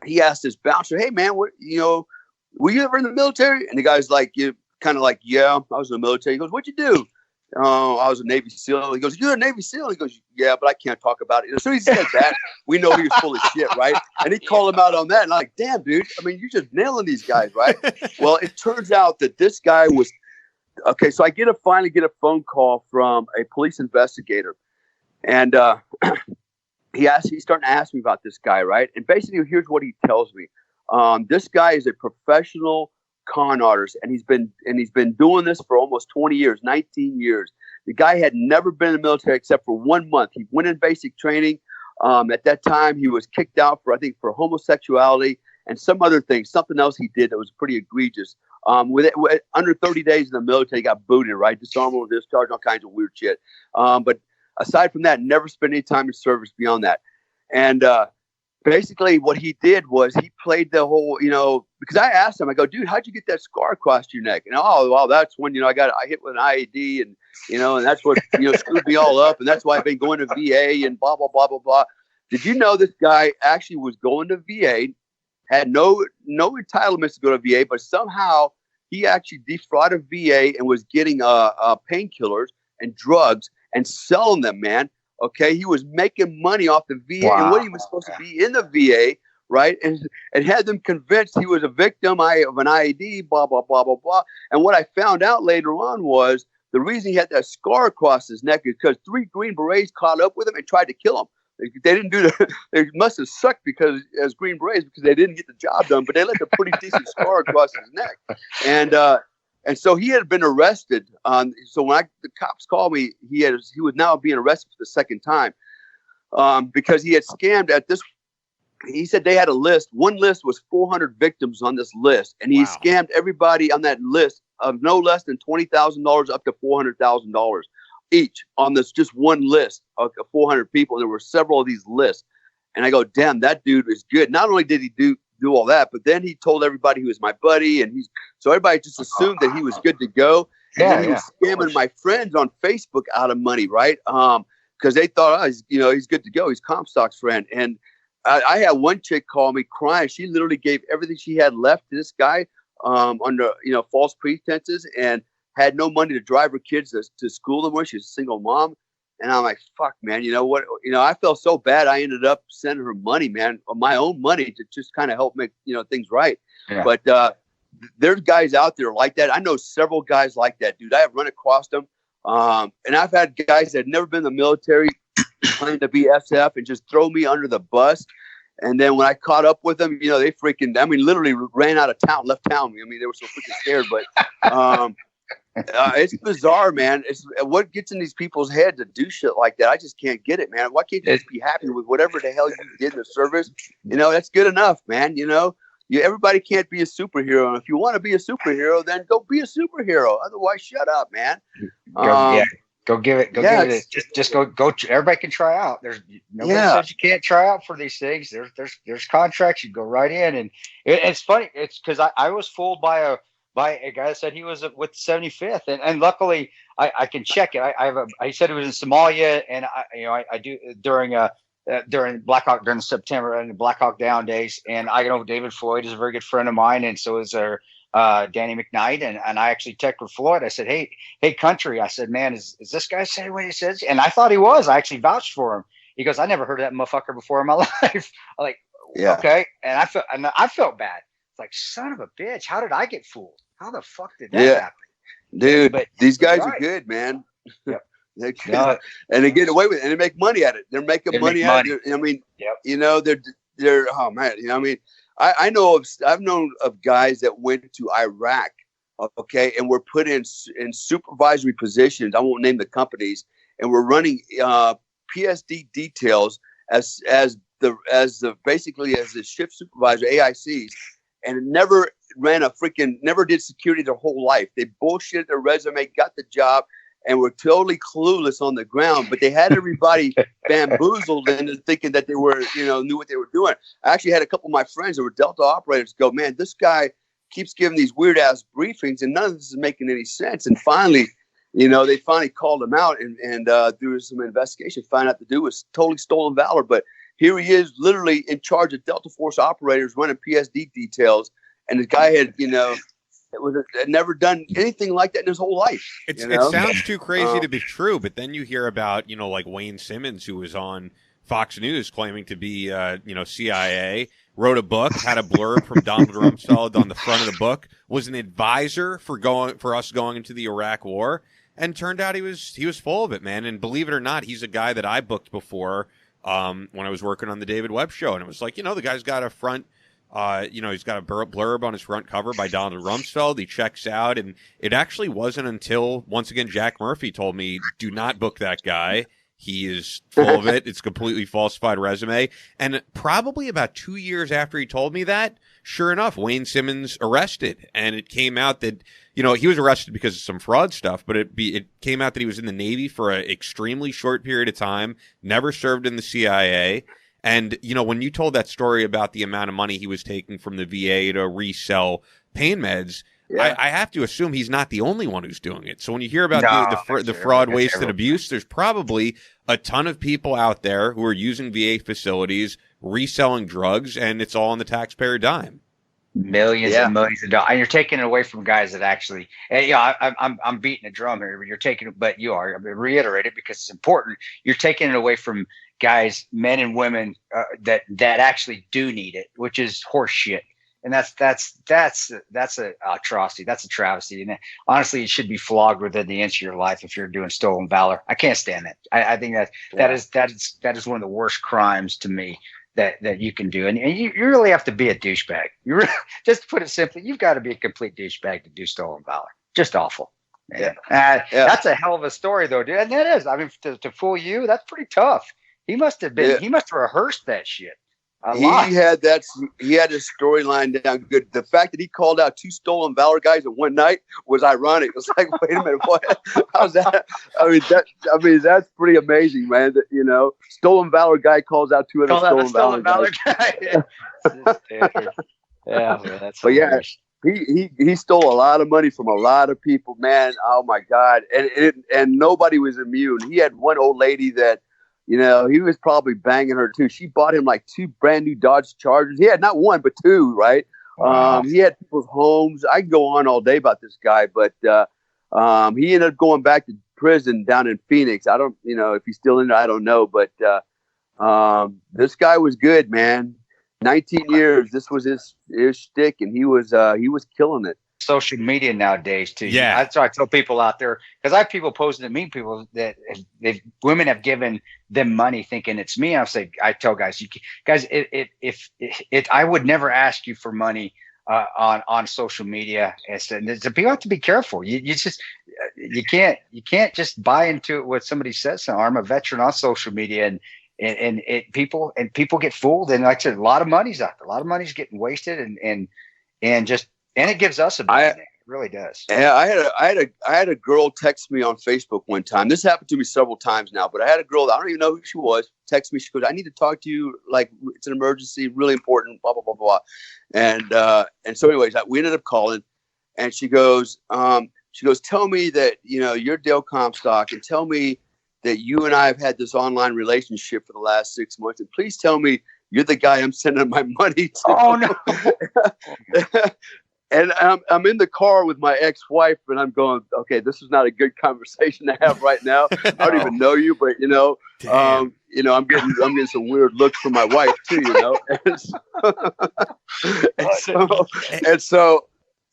he asked this bouncer, hey, man, were you ever in the military? And the guy's like, yeah, I was in the military. He goes, what'd you do? Oh, I was a Navy SEAL. He goes, you're a Navy SEAL? He goes, yeah, but I can't talk about it. As soon as he said that, we know he was full of shit, right? And he called him out on that. And I'm like, damn, dude, I mean, you're just nailing these guys, right? Well, it turns out that this guy was, okay, so I finally get a phone call from a police investigator. And he's starting to ask me about this guy, right? And basically, here's what he tells me. This guy is a professional con artist, and he's been doing this for almost 20 years, 19 years. The guy had never been in the military except for 1 month. He went in basic training. At that time, he was kicked out for homosexuality and some other thing, something else he did that was pretty egregious. With under 30 days in the military, he got booted, right? Dishonorable discharge, all kinds of weird shit. But aside from that, never spent any time in service beyond that. And basically what he did was he played the whole, because I asked him, I go, dude, how'd you get that scar across your neck? And that's when, I hit with an IED and, and that's what, screwed me all up. And that's why I've been going to VA and blah, blah, blah, blah, blah. Did you know this guy actually was going to VA, had no entitlements to go to VA, but somehow he actually defrauded VA and was getting painkillers and drugs and selling them, man. Okay, he was making money off the VA and when he was supposed to be in the VA, right? And had them convinced he was a victim of an IED, blah, blah, blah, blah, blah. And what I found out later on was the reason he had that scar across his neck is because 3 Green Berets caught up with him and tried to kill him. They didn't do that. They must have sucked as Green Berets because they didn't get the job done, but they left a pretty decent scar across his neck. And so he had been arrested. So when the cops called me, he was now being arrested for the second time because he had scammed at this. He said they had a list. One list was 400 victims on this list, and he scammed everybody on that list of no less than $20,000 up to $400,000 each on this just one list of 400 people. And there were several of these lists, and I go, damn, that dude is good. Not only did he do all that, but then he told everybody he was my buddy, and so everybody just assumed that he was good to go. And then he was scamming my friends on Facebook out of money, right? Because they thought, he's good to go. He's Comstock's friend. And I had one chick call me crying. She literally gave everything she had left to this guy under false pretenses, and had no money to drive her kids to school anymore. She's a single mom. And I'm like, fuck, man, you know what? I felt so bad. I ended up sending her money, man, my own money to just kind of help make, things right. Yeah. But there's guys out there like that. I know several guys like that, dude. I have run across them. And I've had guys that had never been in the military claim to be SF and just throw me under the bus. And then when I caught up with them, they literally ran out of town, left town. They were so freaking scared. But it's bizarre, man. It's what gets in these people's head to do shit like that. I just can't get it, man. Why can't you just be happy with whatever the hell you did in the service? That's good enough, man. Everybody can't be a superhero. And if you want to be a superhero, then go be a superhero. Otherwise, shut up, man. Go give it. Go give it. Just go. Everybody can try out. There's nobody says you can't try out for these things. There's contracts. You go right in, and it's funny. It's because I was fooled by a guy that said he was with 75th, and luckily I can check it. He said he was in Somalia, and I do during Black Hawk during September and the Black Hawk Down days, and I know David Floyd is a very good friend of mine, and so is Danny McKnight, and I actually texted with Floyd. I said, hey country, I said, man, is this guy saying what he says? And I thought he was. I actually vouched for him. He goes, I never heard of that motherfucker before in my life. I'm like, okay, and I felt bad. It's like, son of a bitch, how did I get fooled? How the fuck did that happen? Dude, But these guys right. are good, man. Yep. And they get away with it, and they make money at it. They're making money at it. I mean, they're oh man, I mean, I've known of guys that went to Iraq, okay, and were put in supervisory positions. I won't name the companies, and were running PSD details as the shift supervisor, AICs, and never did security their whole life. They bullshitted their resume, got the job, and were totally clueless on the ground. But they had everybody bamboozled into thinking that they were, knew what they were doing. I actually had a couple of my friends that were Delta operators go, man, this guy keeps giving these weird ass briefings, and none of this is making any sense. And finally, they finally called him out, and through some investigation, found out the dude was totally stolen valor. But here he is, literally in charge of Delta Force operators running PSD details, and the guy had, had never done anything like that in his whole life. It sounds too crazy to be true, but then you hear about, like Wayne Simmons, who was on Fox News claiming to be, CIA, wrote a book, had a blurb from Donald Rumsfeld on the front of the book, was an advisor for us going into the Iraq War, and turned out he was full of it, man. And believe it or not, he's a guy that I booked before when I was working on the David Webb show, and it was like, the guy's got a front. He's got a blurb on his front cover by Donald Rumsfeld. He checks out, and it actually wasn't until, once again, Jack Murphy told me, do not book that guy. He is full of it. It's a completely falsified resume. And probably about 2 years after he told me that, sure enough, Wayne Simmons arrested. And it came out that, he was arrested because of some fraud stuff, but it came out that he was in the Navy for an extremely short period of time, never served in the CIA. And, when you told that story about the amount of money he was taking from the VA to resell pain meds, yeah. I have to assume he's not the only one who's doing it. So when you hear about the fraud, waste, and abuse, there's probably a ton of people out there who are using VA facilities, reselling drugs, and it's all on the taxpayer dime. Millions and millions of dollars, and you're taking it away from guys that actually. I'm beating a drum here, but you're taking it. But you are. I'm going to reiterate it because it's important. You're taking it away from guys, men and women that actually do need it, which is horse shit. And that's a atrocity. That's a travesty. And honestly, it should be flogged within the inch of your life if you're doing stolen valor. I can't stand that. I think that is one of the worst crimes to me that you can do. And you really have to be a douchebag. Just to put it simply, you've got to be a complete douchebag to do stolen valor. Just awful. Yeah. That's a hell of a story, though, dude. And that is. I mean, to fool you, that's pretty tough. He must have been. Yeah. He must have rehearsed that shit. He had his storyline down good. The fact that he called out 2 stolen valor guys in one night was ironic. It was like, wait a minute, what? How's that? I mean, that's pretty amazing, man. That, stolen valor guy calls out 2 other stolen valor guys. Yeah, man, that's. But hilarious. He stole a lot of money from a lot of people, man. Oh my God, and nobody was immune. He had one old lady that. He was probably banging her too. She bought him like 2 brand new Dodge Chargers. He had not 1, but 2, right? Wow. He had people's homes. I can go on all day about this guy, but he ended up going back to prison down in Phoenix. I don't, if he's still in there, I don't know. But this guy was good, man. 19 years. This was his shtick, and he was killing it. Social media nowadays too. Yeah, that's why I tell people out there, because I have people posting to me, people that women have given them money thinking it's me. I tell guys, if I would never ask you for money on social media. And so people have to be careful. You can't just buy into what somebody says. So I'm a veteran on social media, and people get fooled. And like I said, a lot of money's out there. A lot of money's getting wasted, and it gives us a bad name. It really does. Yeah, I had a girl text me on Facebook one time. This happened to me several times now, but I had a girl, I don't even know who she was, text me. She goes, "I need to talk to you. Like, it's an emergency, really important, blah, blah, blah, blah." And so anyways, we ended up calling, and she goes, "Tell me that, you're Dale Comstock, and tell me that you and I have had this online relationship for the last 6 months. And please tell me you're the guy I'm sending my money to." Oh, no. And I'm in the car with my ex-wife, and I'm going, okay, this is not a good conversation to have right now. I don't even know you, but I'm getting some weird looks from my wife too, and so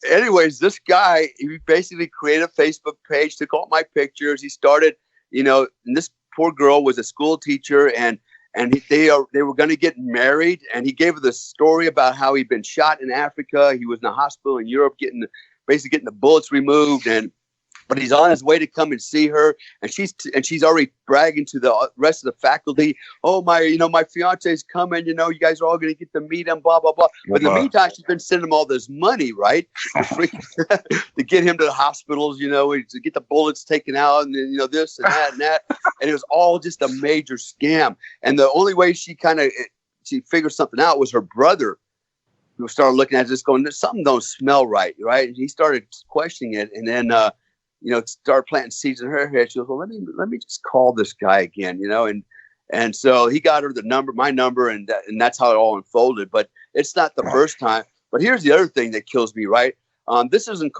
anyways, this guy, he basically created a Facebook page, took all my pictures. He started, and this poor girl was a school teacher, and they were going to get married. And he gave her the story about how he'd been shot in Africa. He was in a hospital in Europe getting the bullets removed, but he's on his way to come and see her, and she's already bragging to the rest of the faculty. Oh, my fiance is coming. You guys are all going to get to meet him. Blah blah blah. But in the meantime, she's been sending him all this money, right, to get him to the hospitals. To get the bullets taken out, and this and that and that. And it was all just a major scam. And the only way she figured something out was her brother, who started looking at this, going, something don't smell right, right? And he started questioning it, and then. Start planting seeds in her head. She goes, well, let me just call this guy again, and so he got her my number, and that's how it all unfolded. But it's not the first time. But here's the other thing that kills me, right? This isn't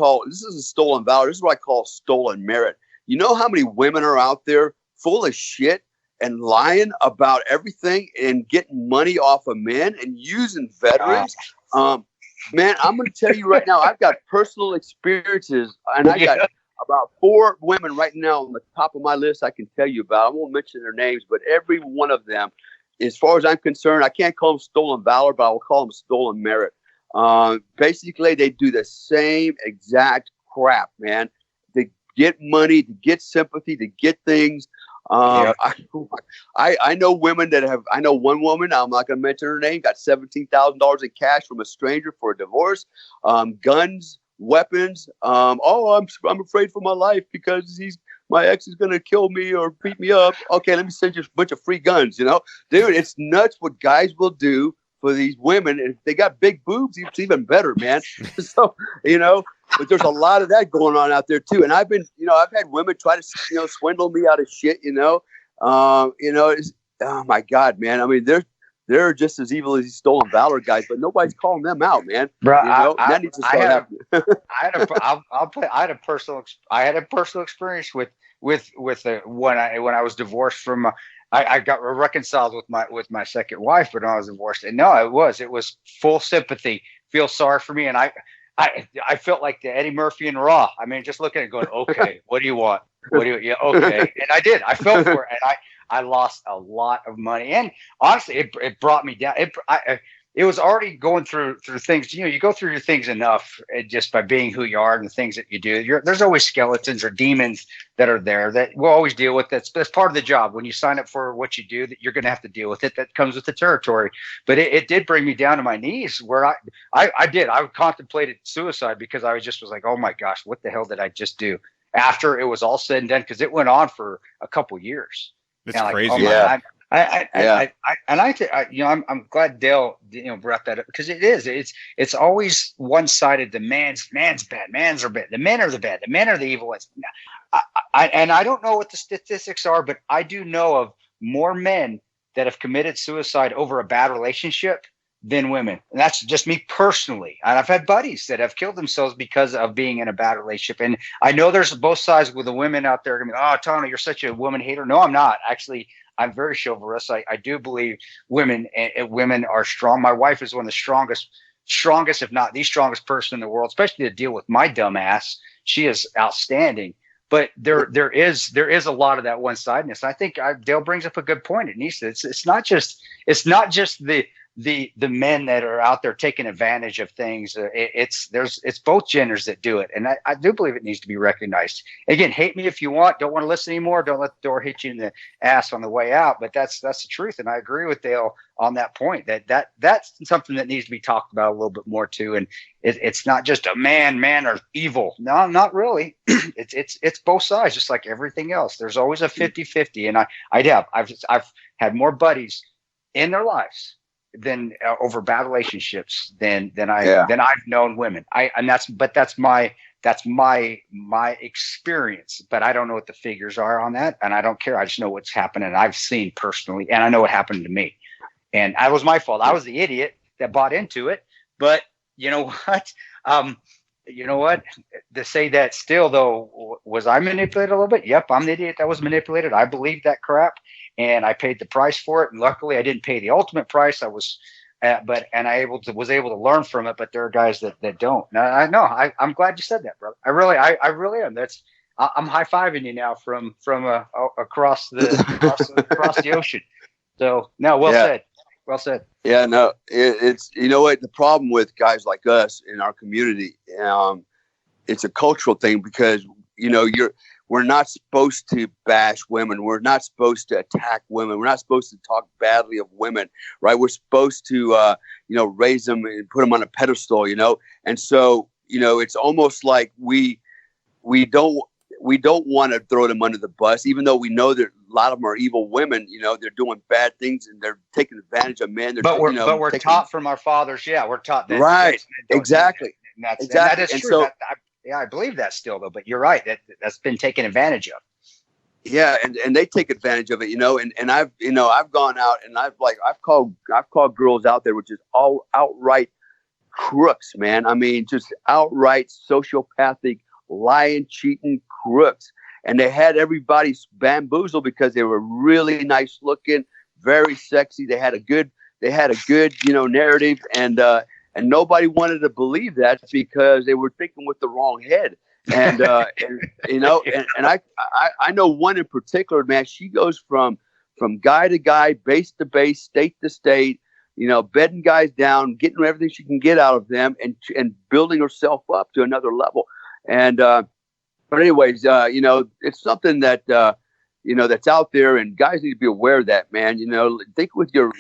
stolen valor. This is what I call stolen merit. You know how many women are out there full of shit and lying about everything and getting money off of men and using veterans? Man, I'm going to tell you right now, I've got personal experiences, and I got about 4 women right now on the top of my list I can tell you about. I won't mention their names, but every one of them, as far as I'm concerned, I can't call them stolen valor, but I will call them stolen merit. Basically, they do the same exact crap, man. To get money, to get sympathy, to get things. I know women I know one woman, I'm not going to mention her name, got $17,000 in cash from a stranger for a divorce, guns, weapons. I'm afraid for my life because my ex is going to kill me or beat me up. Okay, let me send you a bunch of free guns, dude. It's nuts what guys will do for these women. And if they got big boobs, it's even better, man. So, but there's a lot of that going on out there too. And I've had women try to, swindle me out of shit, it's, oh my God, man. I mean, they're just as evil as these stolen valor guys, but nobody's calling them out, man. Bro, that needs to start happening. I had a personal experience with when I was divorced from. I got reconciled with my second wife, but when I was divorced, and no, it was full sympathy, feel sorry for me, and I felt like the Eddie Murphy in Raw. I mean, just looking at it, going, okay, what do you want? Yeah, okay, and I did. I felt for it, and I lost a lot of money, and honestly, it brought me down. It was already going through things. You go through your things enough just by being who you are and the things that you do. There's always skeletons or demons that are there that we'll always deal with. That's part of the job. When you sign up for what you do, that you're going to have to deal with it. That comes with the territory. But it did bring me down to my knees where I contemplated suicide because I was like, oh my gosh, what the hell did I just do? After it was all said and done, because it went on for a couple years. That's crazy. Like, yeah. I'm glad Dale, brought that up because it's always one-sided. The man's bad, men's are bad, the men are the bad, the men are the evil ones. I don't know what the statistics are, but I do know of more men that have committed suicide over a bad relationship than women. And that's just me personally. And I've had buddies that have killed themselves because of being in a bad relationship. And I know there's both sides with the women out there going, oh, Tony, you're such a woman hater. No, I'm not. Actually, I'm very chivalrous. I do believe women are strong. My wife is one of the strongest, if not the strongest person in the world, especially to deal with my dumb ass. She is outstanding. But there is a lot of that one-sidedness. I think Dale brings up a good point. It's not just the men that are out there taking advantage of things. It's both genders that do it, and I do believe it needs to be recognized. Again, hate me if you want. Don't want to listen anymore. Don't let the door hit you in the ass on the way out. But that's the truth, and I agree with Dale on that point. That's something that needs to be talked about a little bit more too. And it's not just a man are evil. No, not really. It's both sides, just like everything else. There's always a 50-50, and I've had more buddies in their lives than over bad relationships than I've known women. That's my experience, but I don't know what the figures are on that, and I don't care. I just know what's happening. I've seen personally, and I know what happened to me, and it was my fault. I was the idiot that bought into it. But you know what? To say that still though, was I manipulated a little bit? Yep, I'm the idiot that was manipulated. I believed that crap. And I paid the price for it. And luckily I didn't pay the ultimate price. I was and I was able to learn from it. But there are guys that don't. Now, I know. I'm glad you said that, brother. I really am. I'm high fiving you now from across the ocean. So no, well said. Well said. Yeah, no, it's you know what the problem with guys like us in our community. It's a cultural thing because we're not supposed to bash women. We're not supposed to attack women. We're not supposed to talk badly of women, right? We're supposed to, raise them and put them on a pedestal, And so, it's almost like we don't want to throw them under the bus, even though we know that a lot of them are evil women. They're doing bad things and they're taking advantage of men. But we're taught from our fathers. Yeah, we're taught that. Right. Exactly. And exactly. And that is and true. So, I believe that still, though. But you're right. That's been taken advantage of. Yeah, and they take advantage of it, And I've gone out and I've called girls out there, which is all outright crooks, man. I mean, just outright sociopathic, lying, cheating crooks. And they had everybody bamboozled because they were really nice looking, very sexy. They had a good narrative, and nobody wanted to believe that because they were thinking with the wrong head. And I know one in particular, man. She goes from guy to guy, base to base, state to state, bedding guys down, getting everything she can get out of them, and building herself up to another level. And but anyways, it's something that that's out there, and guys need to be aware of that, man. Think with your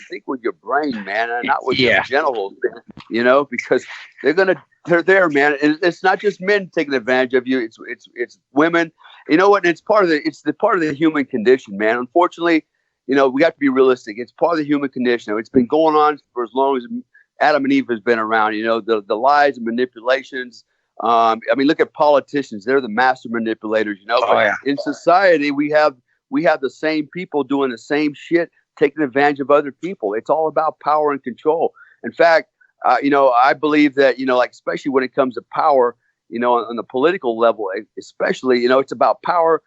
brain, man, and not with your genitals, man. Because they're there, man. And it's not just men taking advantage of you. It's women. You know what? It's part of the human condition, man. Unfortunately, we have to be realistic. It's part of the human condition. It's been going on for as long as Adam and Eve has been around. The lies and manipulations. Look at politicians. They're the master manipulators, In society, we have the same people doing the same shit, taking advantage of other people. It's all about power and control. In fact, I believe that, especially when it comes to power, on the political level, especially, it's about power.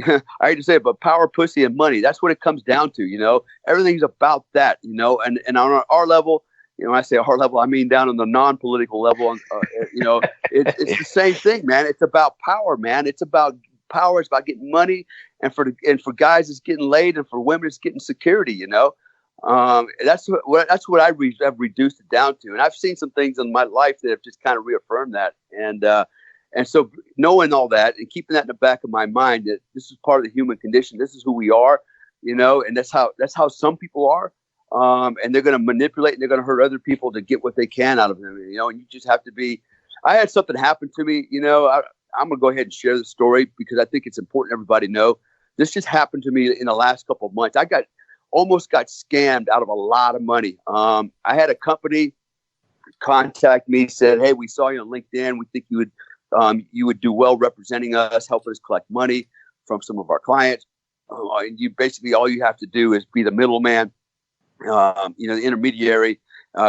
I hate to say it, but power, pussy, and money. That's what it comes down to, Everything's about that, and on our level, when I say our level, I mean down on the non-political level. It's the same thing, man. It's about power, man. It's about power. It's about getting money, and for guys, it's getting laid, and for women, it's getting security. That's what I have reduced it down to. And I've seen some things in my life that have just kind of reaffirmed that. And so knowing all that and keeping that in the back of my mind that this is part of the human condition. This is who we are, and that's how some people are. And they're going to manipulate and they're going to hurt other people to get what they can out of them, and you just have to be. I had something happen to me, I'm going to go ahead and share the story because I think it's important everybody know. This just happened to me in the last couple of months. I almost got scammed out of a lot of money. I had a company contact me, said, "Hey, we saw you on LinkedIn. We think you would do well representing us, helping us collect money from some of our clients. And you basically all you have to do is be the middleman, the intermediary,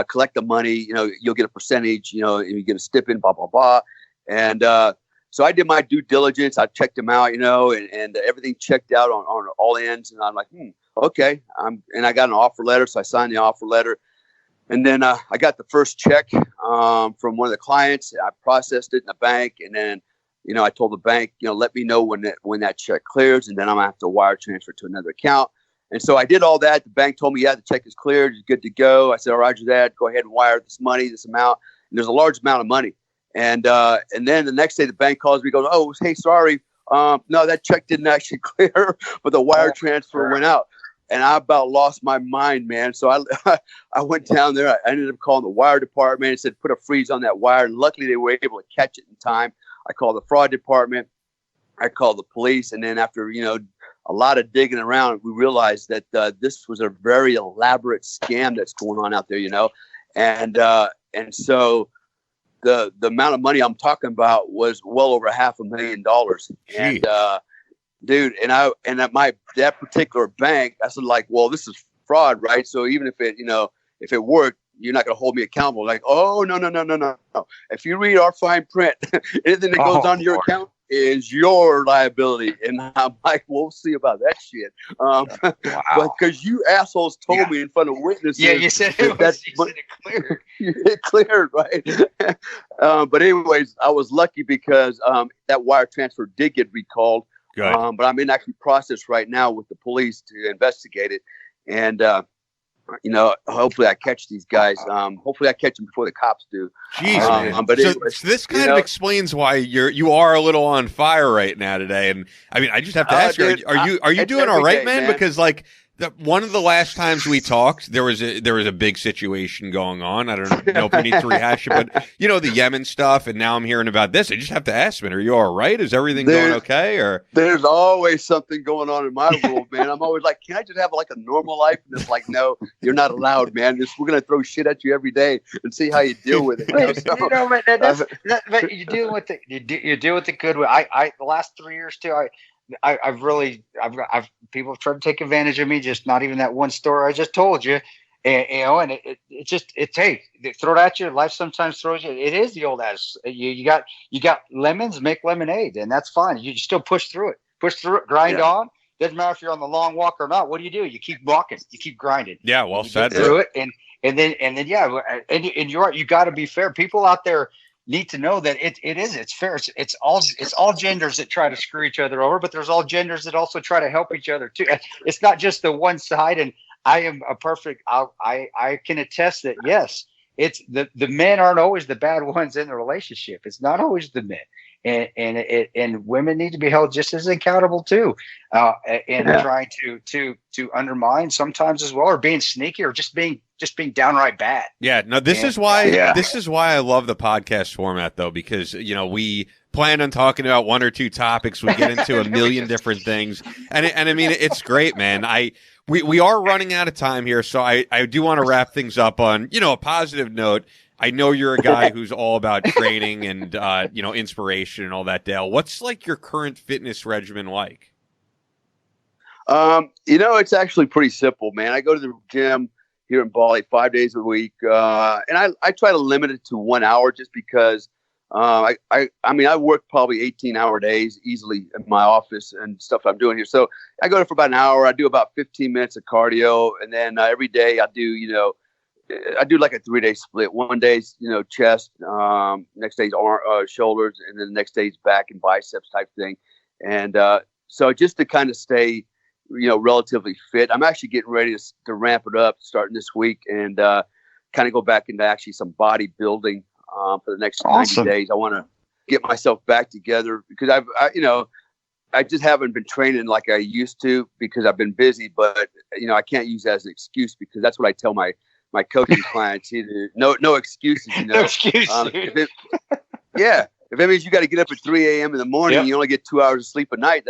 collect the money. You'll get a percentage. And you get a stipend, blah blah blah." And so I did my due diligence. I checked them out, and everything checked out on all ends. And I'm like, okay. And I got an offer letter, so I signed the offer letter. And then I got the first check from one of the clients. I processed it in the bank, and then I told the bank, let me know when that check clears, and then I'm gonna have to wire transfer to another account. And so I did all that. The bank told me, yeah, the check is cleared, it's good to go. I said, all right, Roger that. Go ahead and wire this amount. And there's a large amount of money. And then the next day, the bank calls me, goes, "Oh, hey, sorry, no, that check didn't actually clear, but the wire transfer went out." And I about lost my mind, man. So I went down there. I ended up calling the wire department and said, put a freeze on that wire. And luckily, they were able to catch it in time. I called the fraud department. I called the police. And then after, a lot of digging around, we realized that this was a very elaborate scam that's going on out there, And so the amount of money I'm talking about was well over $500,000. And dude, and at that particular bank, I said, like, well, this is fraud, right? So even if it worked, you're not going to hold me accountable. Like, oh, no. If you read our fine print, anything that goes on your account is your liability. And I'm like, we'll see about that shit. Wow. But because you assholes told me in front of witnesses. Yeah, you said it cleared. It cleared, right? But anyways, I was lucky because that wire transfer did get recalled. Good. But I'm in actually process right now with the police to investigate it. And, hopefully I catch these guys. Hopefully I catch them before the cops do. Jeez, but anyways, so this kind of explains why you are a little on fire right now today. And I mean, I just have to ask you: Are you doing all right, man? Because like one of the last times we talked, there was a big situation going on. I don't know if we need to rehash it, but the Yemen stuff, and now I'm hearing about this. I just have to ask, man, are you all right? Is everything going okay? Or there's always something going on in my world, man. I'm always like, can I just have like a normal life? And it's like, no, you're not allowed, man. We're gonna throw shit at you every day and see how you deal with it. But you deal with it. You deal with it good way. I the last 3 years too. I've people have tried to take advantage of me. Just not even that one story I just told you, and hey, they throw it at you. Life sometimes throws you. It is the old adage. You got lemons, make lemonade, and that's fine. You still push through it, grind on. Doesn't matter if you're on the long walk or not. What do? You keep walking, you keep grinding. Yeah, well said. Through it, and then you're right. You got to be fair. People out there need to know that it's fair. It's all genders that try to screw each other over, but there's all genders that also try to help each other too. It's not just the one side. And I am a perfect. I can attest that yes, it's the men aren't always the bad ones in the relationship. It's not always the men, and women need to be held just as accountable too, trying to undermine sometimes as well, or being sneaky, or just being downright bad. Yeah, no, this is why I love the podcast format though, because we plan on talking about one or two topics. We get into a million different things, and I mean it's great, man. We are running out of time here, so I do want to wrap things up on a positive note. I know you're a guy who's all about training and inspiration and all that, Dale. What's like your current fitness regimen like? It's actually pretty simple, man. I go to the gym here in Bali 5 days a week, and I try to limit it to 1 hour just because I work probably 18-hour days easily in my office and stuff I'm doing here. So I go there for about an hour. I do about 15 minutes of cardio, and then every day I do like a 3-day split. One day's chest, next day's shoulders, and then the next day's back and biceps type thing. And so just to kind of stay relatively fit. I'm actually getting ready to ramp it up starting this week and kind of go back into actually some bodybuilding for the next 90 days. I want to get myself back together because I just haven't been training like I used to because I've been busy, but I can't use that as an excuse because that's what I tell my coaching clients. Either no excuses, No excuses. If it means you got to get up at 3 a.m. in the morning, and you only get 2 hours of sleep a night.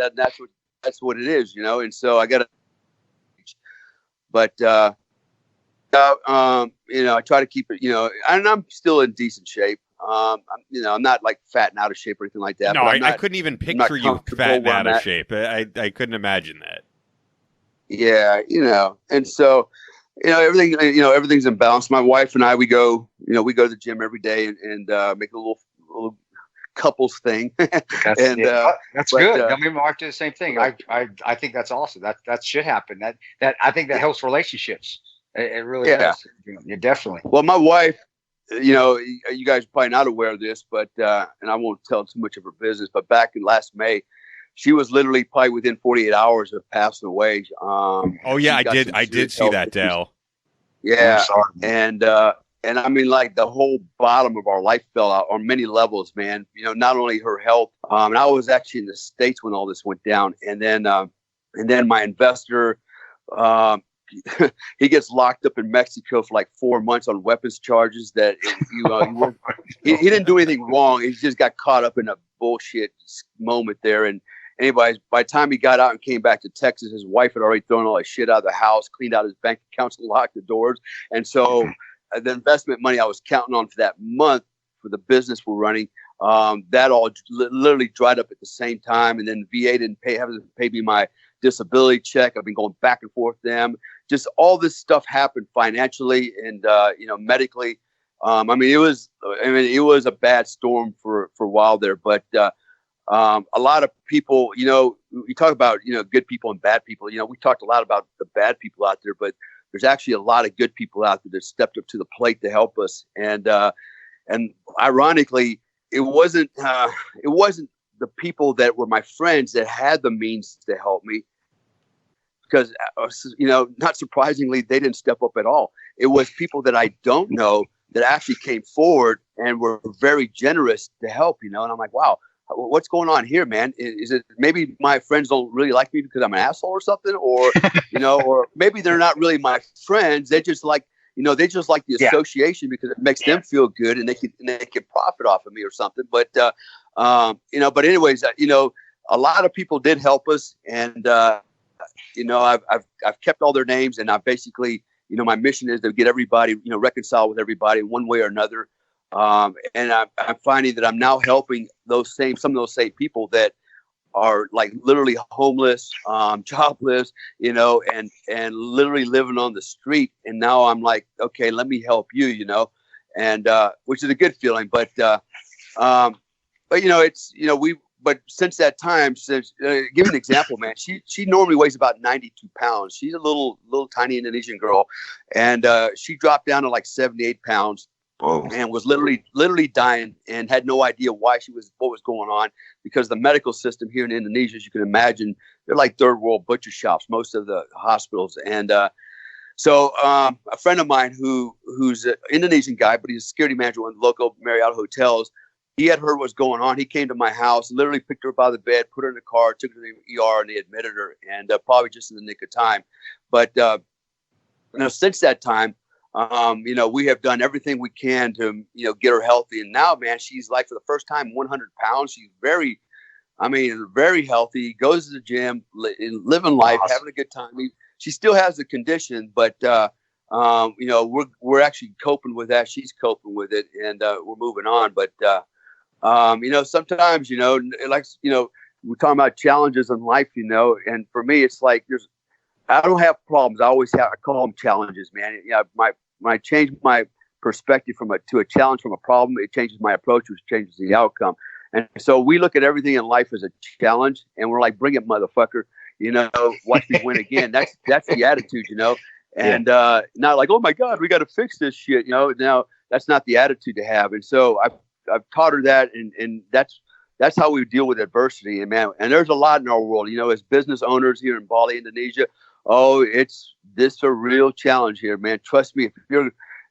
That's what it is, And so I got to, but, I try to keep it, and I'm still in decent shape. I'm not like fat and out of shape or anything like that. No, I couldn't even picture you fat and out of shape. I couldn't imagine that. Yeah. And so, everything's in balance. My wife and I, we go to the gym every day and make a little couples thing. That's good. I mean, Mark did the same thing. I think that's awesome. That should happen. That I think that helps relationships. It really does. Yeah, definitely. Well, my wife, you guys are probably not aware of this, but and I won't tell too much of her business. But back in last May, she was literally probably within 48 hours of passing away. I did see that, Dale. Yeah, and I mean, like the whole bottom of our life fell out on many levels, man. Not only her health. And I was actually in the States when all this went down. And then my investor, he gets locked up in Mexico for like 4 months on weapons charges that he didn't do anything wrong. He just got caught up in a bullshit moment there. And anyways, by the time he got out and came back to Texas, his wife had already thrown all his shit out of the house, cleaned out his bank accounts, and locked the doors. And so the investment money I was counting on for that month for the business we're running, that all literally dried up at the same time. And then VA didn't pay me my disability check. I've been going back and forth with them. Just all this stuff happened financially and medically. It was a bad storm for a while there, but A lot of people, we talk about, good people and bad people. We talked a lot about the bad people out there, but there's actually a lot of good people out there that stepped up to the plate to help us. And ironically, it wasn't the people that were my friends that had the means to help me, because, not surprisingly, they didn't step up at all. It was people that I don't know that actually came forward and were very generous to help, and I'm like, wow, what's going on here, man? Is it maybe my friends don't really like me because I'm an asshole or something, or, or maybe they're not really my friends. They just like, the association because it makes them feel good and they can profit off of me or something. But, but anyways, a lot of people did help us, and, I've kept all their names, and I basically, my mission is to get everybody, reconcile with everybody in one way or another. And I'm finding that I'm now helping some of those same people that are like literally homeless, jobless, and literally living on the street. And now I'm like, okay, let me help you, and which is a good feeling. But but since that time, give an example, man. She normally weighs about 92 pounds. She's a little tiny Indonesian girl, and she dropped down to like 78 pounds. Whoa. And was literally dying and had no idea what was going on, because the medical system here in Indonesia, as you can imagine, they're like third world butcher shops, most of the hospitals. And so a friend of mine who's an Indonesian guy, but he's a security manager in local Marriott hotels, he had heard what's going on. He came to my house, literally picked her up out of the bed, put her in the car, took her to the ER, and they admitted her, and probably just in the nick of time. But since that time, we have done everything we can to, get her healthy. And now, man, she's like, for the first time, 100 pounds. She's very healthy, goes to the gym, living life, having a good time. She still has the condition, but, we're actually coping with that. She's coping with it, and we're moving on. But, sometimes, we're talking about challenges in life, and for me, it's like I don't have problems. I call them challenges, man. When I change my perspective to a challenge from a problem, it changes my approach, which changes the outcome. And so we look at everything in life as a challenge, and we're like, bring it, motherfucker. Watch me win again. That's the attitude, and not like, oh my God, we got to fix this shit. Now that's not the attitude to have. And so I've taught her that, and that's how we deal with adversity. And man, and there's a lot in our world, as business owners here in Bali, Indonesia. Oh, this a real challenge here, man. Trust me,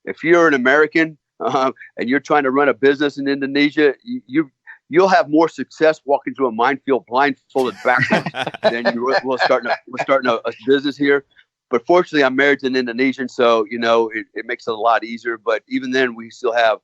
if you're an American and you're trying to run a business in Indonesia, you'll have more success walking through a minefield blindfolded backwards than you will starting a business here. But fortunately, I'm married to an Indonesian, so it makes it a lot easier. But even then, we still have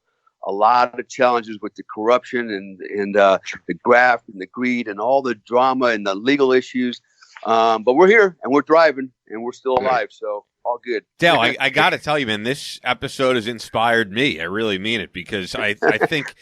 a lot of challenges with the corruption and the graft and the greed and all the drama and the legal issues. But we're here and we're thriving and we're still alive. So all good. Dale, I got to tell you, man, this episode has inspired me. I really mean it, because I think,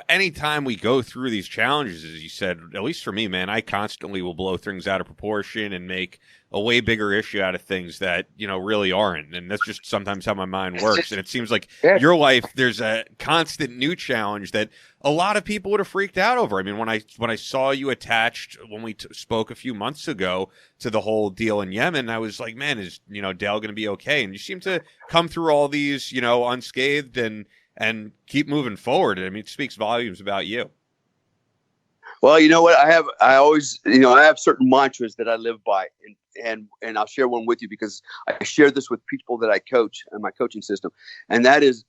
anytime we go through these challenges, as you said, at least for me, man, I constantly will blow things out of proportion and make a way bigger issue out of things that, really aren't. And that's just sometimes how my mind works. And it seems like your life, there's a constant new challenge that a lot of people would have freaked out over. I mean, when I saw you attached, when we spoke a few months ago to the whole deal in Yemen, I was like, man, is, Dale going to be okay? And you seem to come through all these, unscathed and keep moving forward. I mean, it speaks volumes about you. Well, you know what? I have certain mantras that I live by, and I'll share one with you because I share this with people that I coach in my coaching system. And that is,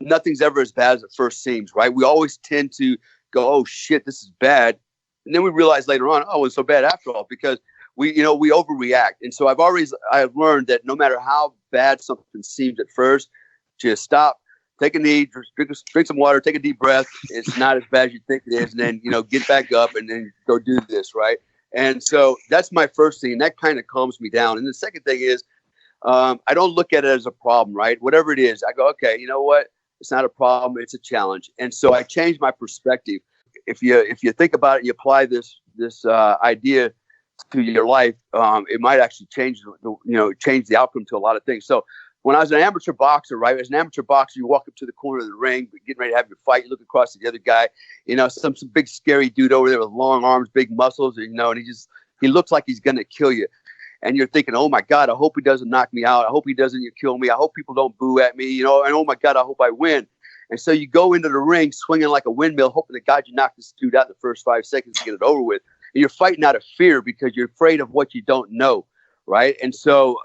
nothing's ever as bad as it first seems, right? We always tend to go, oh shit, this is bad. And then we realize later on, oh, it's so bad after all, because we overreact. And so I've learned that no matter how bad something seems at first, just stop, take a knee, drink some water, take a deep breath. It's not as bad as you think it is. And then, get back up and then go do this, right? And so that's my first thing. That kind of calms me down. And the second thing is, I don't look at it as a problem, right? Whatever it is, I go, okay, you know what? It's not a problem. It's a challenge. And so I changed my perspective. If you think about it, and you apply this idea to your life, it might actually change the outcome to a lot of things. So when I was an amateur boxer, right? As an amateur boxer, you walk up to the corner of the ring, getting ready to have your fight. You look across to the other guy, some big scary dude over there with long arms, big muscles, and he looks like he's going to kill you. And you're thinking, oh my God, I hope he doesn't knock me out. I hope he doesn't kill me. I hope people don't boo at me, and oh my God, I hope I win. And so you go into the ring swinging like a windmill, hoping that God, you knock this dude out in the first 5 seconds to get it over with. And you're fighting out of fear because you're afraid of what you don't know, right? And so,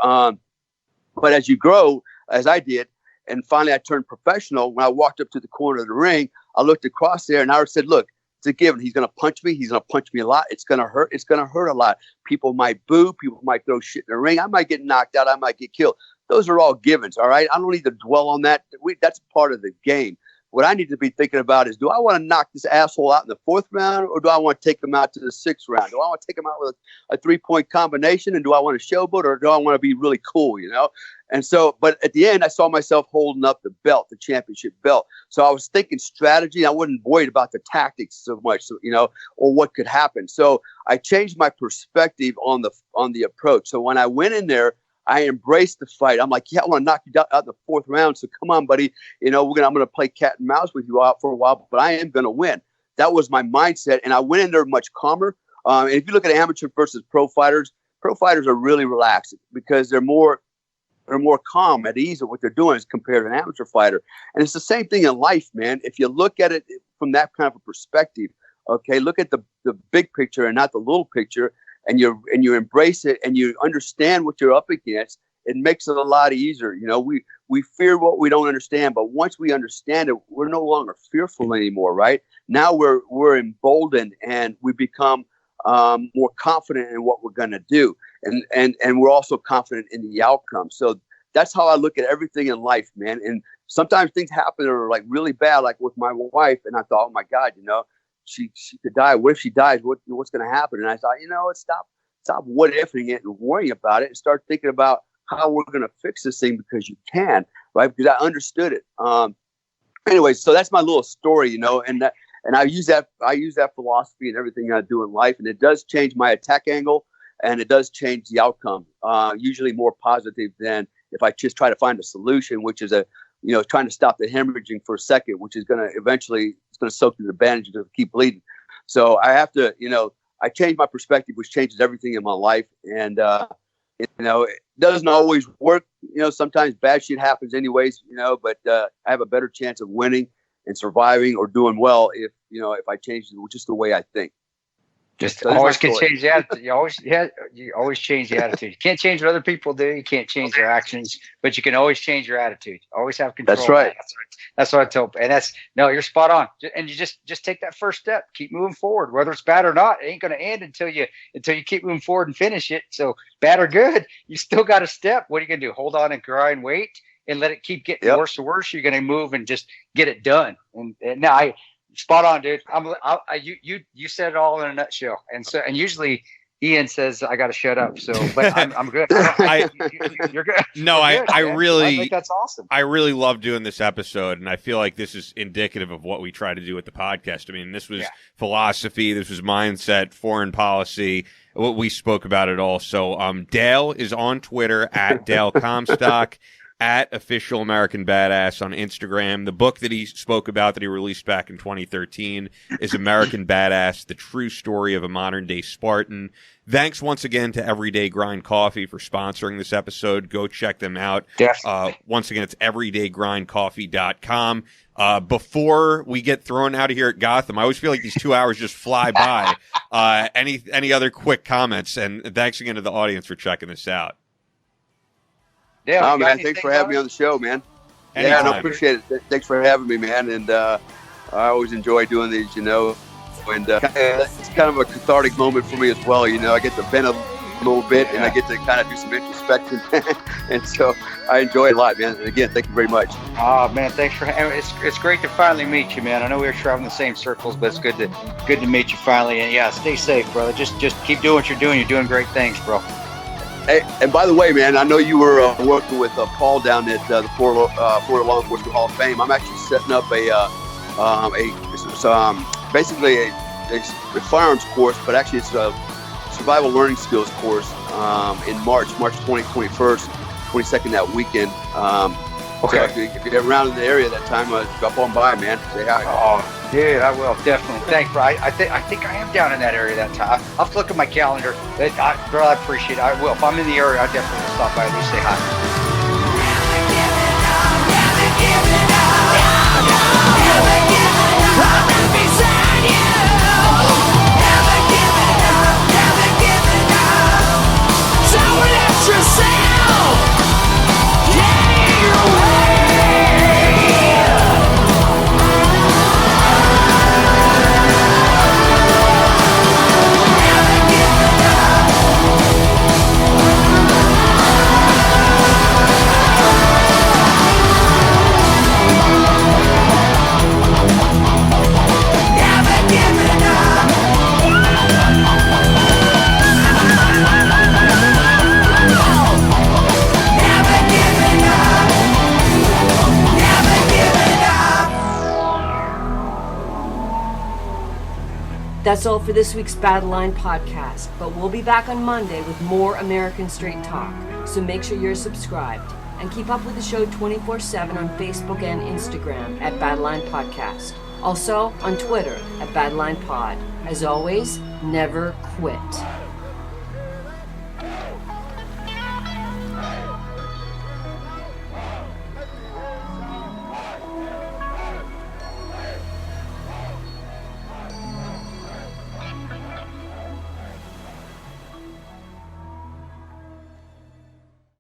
but as you grow, as I did, and finally I turned professional, when I walked up to the corner of the ring, I looked across there and I said, look, it's a given. He's going to punch me. He's going to punch me a lot. It's going to hurt. It's going to hurt a lot. People might boo. People might throw shit in the ring. I might get knocked out. I might get killed. Those are all givens, all right? I don't need to dwell on that. That's part of the game. What I need to be thinking about is, do I want to knock this asshole out in the 4th round, or do I want to take him out to the 6th round? Do I want to take him out with a 3-point combination, and do I want to showboat, or do I want to be really cool, And so, but at the end, I saw myself holding up the belt, the championship belt. So I was thinking strategy. I wasn't worried about the tactics so much, or what could happen. So I changed my perspective on the approach. So when I went in there, I embraced the fight. I'm like, yeah, I want to knock you out in the 4th round. So come on, buddy. I'm going to play cat and mouse with you out for a while, but I am going to win. That was my mindset. And I went in there much calmer. And if you look at amateur versus pro fighters are really relaxed because they're more calm, at ease at what they're doing as compared to an amateur fighter. And it's the same thing in life, man. If you look at it from that kind of a perspective, okay, look at the big picture and not the little picture. And you embrace it and you understand what you're up against, it makes it a lot easier. We fear what we don't understand, but once we understand it, we're no longer fearful anymore, right? Now we're emboldened and we become more confident in what we're going to do. And we're also confident in the outcome. So that's how I look at everything in life, man. And sometimes things happen that are like really bad, like with my wife. And I thought, oh my God, she could die. What if she dies? What's going to happen? And I thought, stop what ifing it and worrying about it and start thinking about how we're going to fix this thing because you can, right? Because I understood it. Anyway, so that's my little story, and I use that philosophy in everything I do in life, and it does change my attack angle and it does change the outcome. Usually more positive than if I just try to find a solution, which is trying to stop the hemorrhaging for a second, which is going to eventually soak through the bandage and keep bleeding. So I have to, I change my perspective, which changes everything in my life. And, it doesn't always work. Sometimes bad shit happens anyways, but I have a better chance of winning and surviving or doing well if I change just the way I think. Just always can change the attitude. You always change the attitude. You can't change what other people do. You can't change their actions, but you can always change your attitude. Always have control. That's right. That's what I tell. And you're spot on. And you just take that first step. Keep moving forward, whether it's bad or not. It ain't going to end until you keep moving forward and finish it. So bad or good, you still got a step. What are you going to do? Hold on and grind, wait, and let it keep getting worse and worse. You're going to move and just get it done. And now spot on, dude. You said it all in a nutshell. And usually Ian says I got to shut up. So, but I'm good. You're good. No, I think that's awesome. I really love doing this episode, and I feel like this is indicative of what we try to do with the podcast. I mean, this was philosophy, this was mindset, foreign policy. What we spoke about it all. So, Dale is on Twitter at Dale Comstock. At Official American Badass on Instagram. The book that he spoke about that he released back in 2013 is American Badass, the true story of a modern day Spartan. Thanks once again to Everyday Grind Coffee for sponsoring this episode. Go check them out. Once again, it's everydaygrindcoffee.com. Before we get thrown out of here at Gotham, I always feel like these 2 hours just fly by. Any other quick comments? And thanks again to the audience for checking this out. Yeah, man, thanks for having me on the show, man. Anytime. Yeah, I appreciate it. Thanks for having me, man. And I always enjoy doing these, And it's kind of a cathartic moment for me as well. I get to vent a little bit and I get to kind of do some introspection. And so I enjoy it a lot, man. And again, thank you very much. Oh, man, thanks for having me. It's great to finally meet you, man. I know we were traveling the same circles, but it's good to meet you finally. And stay safe, brother. Just keep doing what you're doing. You're doing great things, bro. Hey, and by the way, man, I know you were working with Paul down at the Florida Law Enforcement Hall of Fame. I'm actually setting up basically a firearms course, but actually it's a survival learning skills course in March 2021. 22nd that weekend. Okay. So if you're around in the area that time, drop on by, man. Say hi. Oh, dude, I will definitely. Thanks, bro. I think I am down in that area that time. I'll have to look at my calendar. Bro, I appreciate it. I will. If I'm in the area, I definitely will stop by at least say hi. That's all for this week's Battleline Podcast, but we'll be back on Monday with more American Straight Talk, so make sure you're subscribed. And keep up with the show 24/7 on Facebook and Instagram at Battleline Podcast. Also on Twitter at Battleline Pod. As always, never quit.